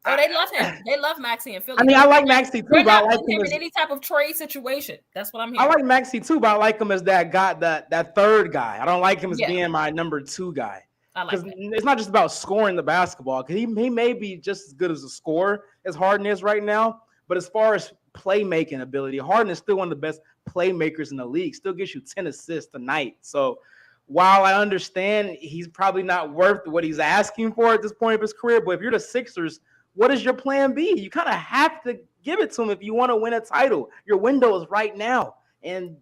Oh, they love him. They love Maxey in Philly. I mean, I like Maxey too, but I like him in any type of trade situation. That's what I'm hearing. I like Maxey too, but I like him as that guy, that third guy. I don't like him as being my number 2 guy. Because it's not just about scoring the basketball. Because he may be just as good as a scorer as Harden is right now, but as far as playmaking ability, Harden is still one of the best playmakers in the league. Still gives you 10 assists a night. So while I understand he's probably not worth what he's asking for at this point of his career, but if you're the Sixers, what is your plan B? You kind of have to give it to him if you want to win a title. Your window is right now. And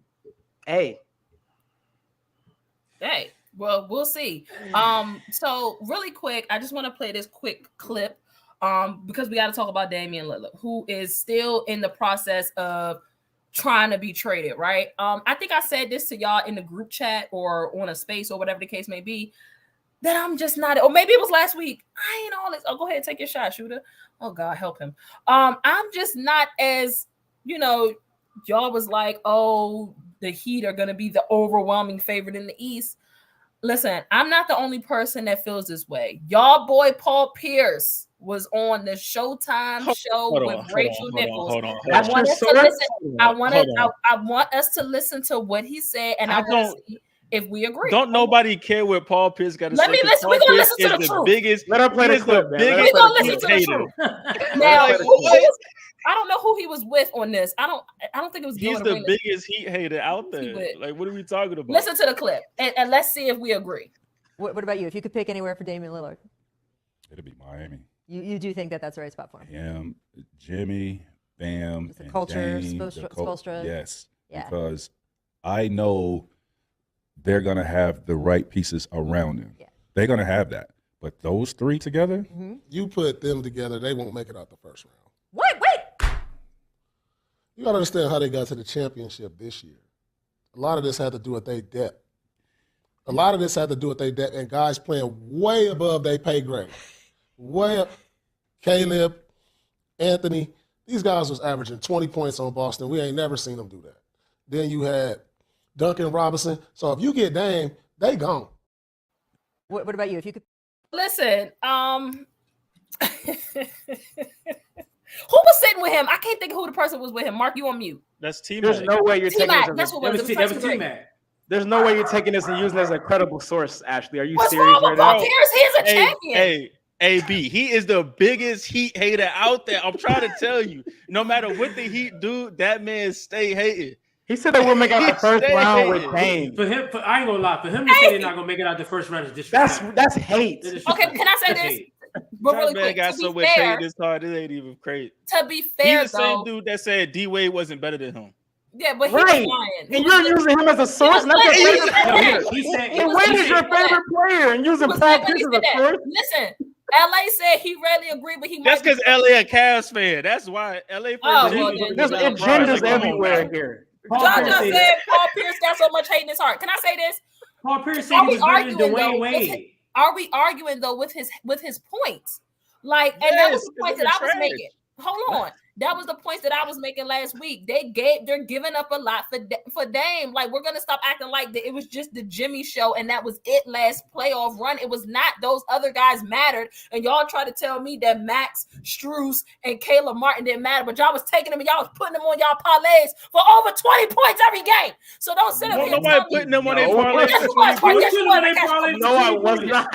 hey, well, we'll see. So really quick, I just want to play this quick clip because we got to talk about Damian Lillard, who is still in the process of trying to be traded, right? I think I said this to y'all in the group chat or on a space or whatever the case may be. That I'm just not, or maybe it was last week. I ain't all this. Oh, go ahead, take your shot, shooter. Oh God, help him. I'm just not as, y'all was like, oh, the Heat are gonna be the overwhelming favorite in the East. Listen, I'm not the only person that feels this way. Y'all boy Paul Pierce was on the Showtime show with Rachel Nichols. Hold on. I want us to listen to what he said, and I want to see if we agree. Don't nobody care what Paul Pierce got to say. Let me listen. We're gonna listen to the truth. Let her play the clip. We're gonna listen to the truth. Now, I don't know who he was with on this. I don't think it was. He's the biggest Heat hater out there. Like, what are we talking about? Listen to the clip and let's see if we agree. What about you? If you could pick anywhere for Damian Lillard, it'd be Miami. You do think that's the right spot for him? Him, Jimmy, Bam, the culture, Spoelstra. Yes, because I know they're going to have the right pieces around him. Yeah. They're going to have that. But those 3 together? You put them together, they won't make it out the first round. Wait. You got to understand how they got to the championship this year. A lot of this had to do with their depth. And guys playing way above their pay grade. Way up. Caleb, Anthony, these guys was averaging 20 points on Boston. We ain't never seen them do that. Then you had Duncan Robinson. So if you get Dame, they gone. What about you? If you could listen, who was sitting with him? I can't think of who the person was with him. Mark, you on mute. That's T-Mac. There's no way you're taking this. That's what it was. T-Mac. There's no way you're taking this and using it as a credible source, Ashley. Are you What's serious wrong with Paul Pierce? He's a champion. Hey, AB, he is the biggest Heat hater out there. I'm trying to tell you. No matter what the Heat do, that man stay hating. He said they will make it out the first round with Dame. For him, I ain't gonna lie. For him to say they're not gonna make it out the first round is disrespectful. That's hate. Okay, can I say this? But really quick, got so much hate this hard. This ain't even crazy. To be fair, he's the same dude that said D Wade wasn't better than him. Yeah, but he Right. was lying. And you're using him as a source. And that's your favorite He said, and Wade is your favorite player, and using Paul Pierce as a source. Listen, LA said he rarely agreed, but he That's might. because LA a Cavs fan. That's why LA fans. Oh, well, then. There's agendas everywhere here. John just said Paul Pierce got so much hate in his heart. Can I say this? Paul Pierce said he was better than Dwayne Wade. Are we arguing though with his points? Like, and that was the point that I was making. Hold on. That was the points that I was making last week. They're giving up a lot for Dame. Like, we're gonna stop acting like it was just the Jimmy show and that was it last playoff run. It was not. Those other guys mattered, and y'all try to tell me that Max Strus and Caleb Martin didn't matter, but y'all was taking them and y'all was putting them on y'all parlays for over 20 points every game. So don't sit up here. Nobody putting them on their parlays. No, I was not.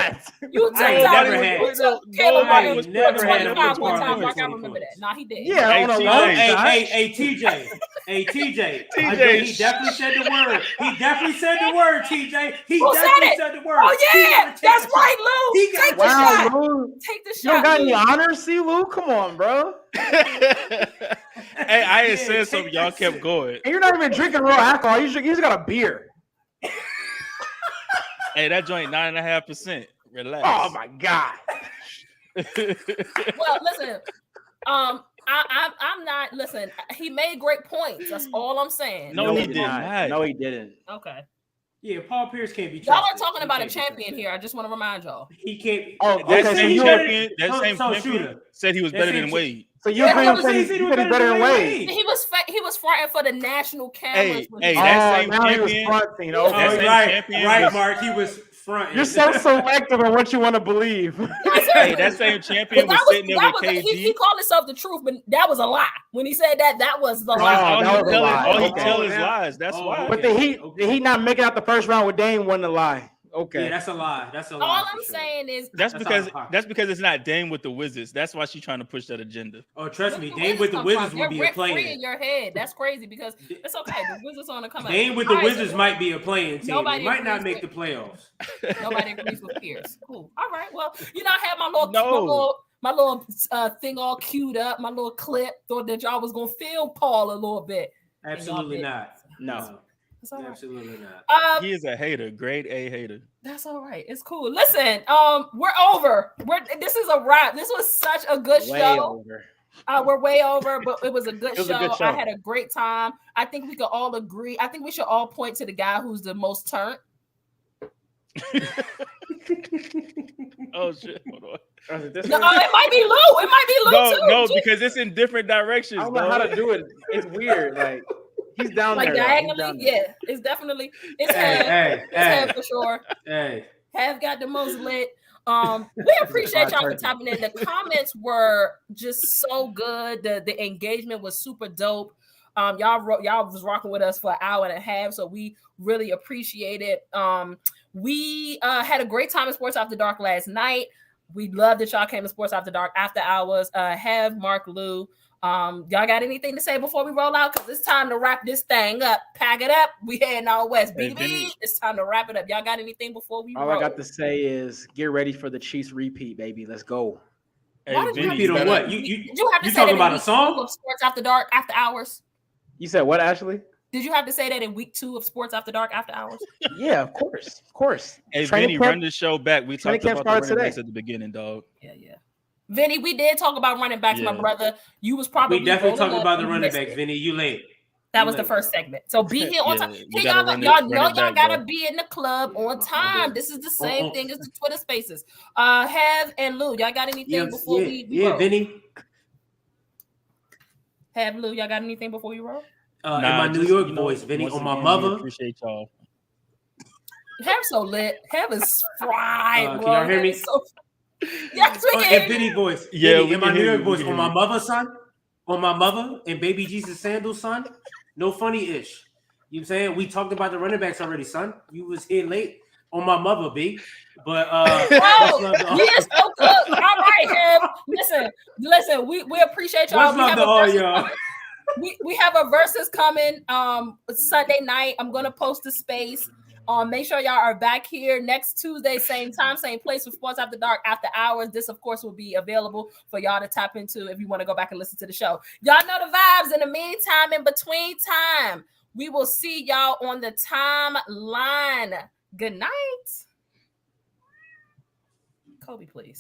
You I Caleb Martin was never had 25 him one put time. points. I remember that. No, he did. Yeah, Hey, on a TJ. long TJ. Hey, TJ. He definitely said the word. He definitely said the word, TJ. Who said the word? Oh, yeah. That's right, Lou. Take the shot. Lou. Take the shot. You don't got any honors, see, Lou? Come on, bro. Hey, I ain't said something. Y'all kept going. And you're not even drinking real alcohol. You just got a beer. Hey, that joint 9.5%. Relax. Oh my God. Well, listen. I'm not. Listen, he made great points. That's all I'm saying. No, he did not. No, he didn't. Okay. Yeah, Paul Pierce can't be Y'all trusted. are talking about a champion here. I just want to remind y'all. He can't. Oh, That okay. same So champion, that so- same so champion shooter. said he was That better same than Wade. So you agree Yeah, with saying he's better than Wade? He was fronting for the national cameras. Hey, that same now he was champion. fronting. Oh, That same right, champion right, was- Mark. He was fronting. You're so selective on what you want to believe. Hey, that same champion was sitting there with KG. He called himself the truth, but that was a lie. When he said that was the lie. All that was a lie. he Okay. tell is lies. That's why. But the Heat not making out the first round with Dame wasn't a lie. Okay. Yeah, that's a lie. That's a lie. All for I'm sure. saying is That's because out of pocket. that's because it's not Dame with the Wizards. That's why she's trying to push that agenda. Oh, trust me, where Dame with the come Wizards from? would be They're a rent-free player. in your head. That's crazy because it's okay. The Wizards on the come out. Dame with the All right, Wizards so might be a playing team. Nobody They might not agrees make the playoffs. Nobody agrees with Pierce. Cool. All right. Well, I had my little No. my little thing all queued up, my little clip. Thought that y'all was gonna feel Paul a little bit. Absolutely not. No. That's all right. Absolutely not. He is a hater, grade A hater. That's all right. It's cool. Listen, we're over. This is a wrap. This was such a good show. We're way over, but it was a good show. I had a great time. I think we could all agree. I think we should all point to the guy who's the most turned. Oh shit! Hold on. No, it might be Lou. It might be Lou too. No, because it's in different directions. I don't know how to do it. It's weird. Like he's down like there. diagonally. Yeah, it's definitely Hev for sure. Hey, Have got the most lit. We appreciate y'all for tapping in. The comments were just so good. The engagement was super dope. Y'all was rocking with us for an hour and a half, so we really appreciate it. We had a great time in Sports After Dark last night. We love that y'all came to Sports After Dark after hours. Have Mark, Lou. Y'all got anything to say before we roll out? Because it's time to wrap this thing up. Pack it up. We heading out west. BB, it's time to wrap it up. Y'all got anything before we roll? All I got to say is get ready for the Chiefs repeat, baby. Let's go. Hey, Why did you repeat on what? Did you have to you say talking that about a song? of Sports After Dark after hours? You said what, Ashley? Did you have to say that in week 2 of Sports After Dark after hours? Yeah, of course. Hey, Training Vinny, camp- run the show back. We training talked camp about the starts running backs today. at the beginning, dog. Yeah. Vinny, we did talk about running backs, my Yeah. brother. You was probably We definitely rolling talked up about the and you running missed backs, it. Vinny. You late. That You was the late, first bro. segment. So be here on Yeah, time. we Hey, gotta y'all run know it y'all back, gotta bro. be in the club on time. This is the same thing as the Twitter Spaces. Have and Lou, y'all got anything before we roll? Vinny. Have Lou, y'all got anything before we roll? In my New York voice, Vinny, once on my again, we mother. appreciate y'all. Have so lit. Have is fried, Can bro. y'all hear me? Yes, we can. In Vinny voice. Yeah, Vinny, we in my can New hear York you, voice, we can on hear my you. mother, son. On my mother and baby Jesus Sandals, son. No funny-ish. You know what I'm saying? We talked about the running backs already, son. You was here late on my mother, B. But he is so good. All right, Have. Listen, we appreciate y'all. much love to all y'all. We have a versus coming Sunday night. I'm gonna post a space Make sure y'all are back here next Tuesday, same time, same place for Sports After Dark After Hours. This, of course, will be available for y'all to tap into if you want to go back and listen to the show. Y'all know the vibes. In the meantime, in between time, we will see y'all on the timeline. Good night. Kobe, please.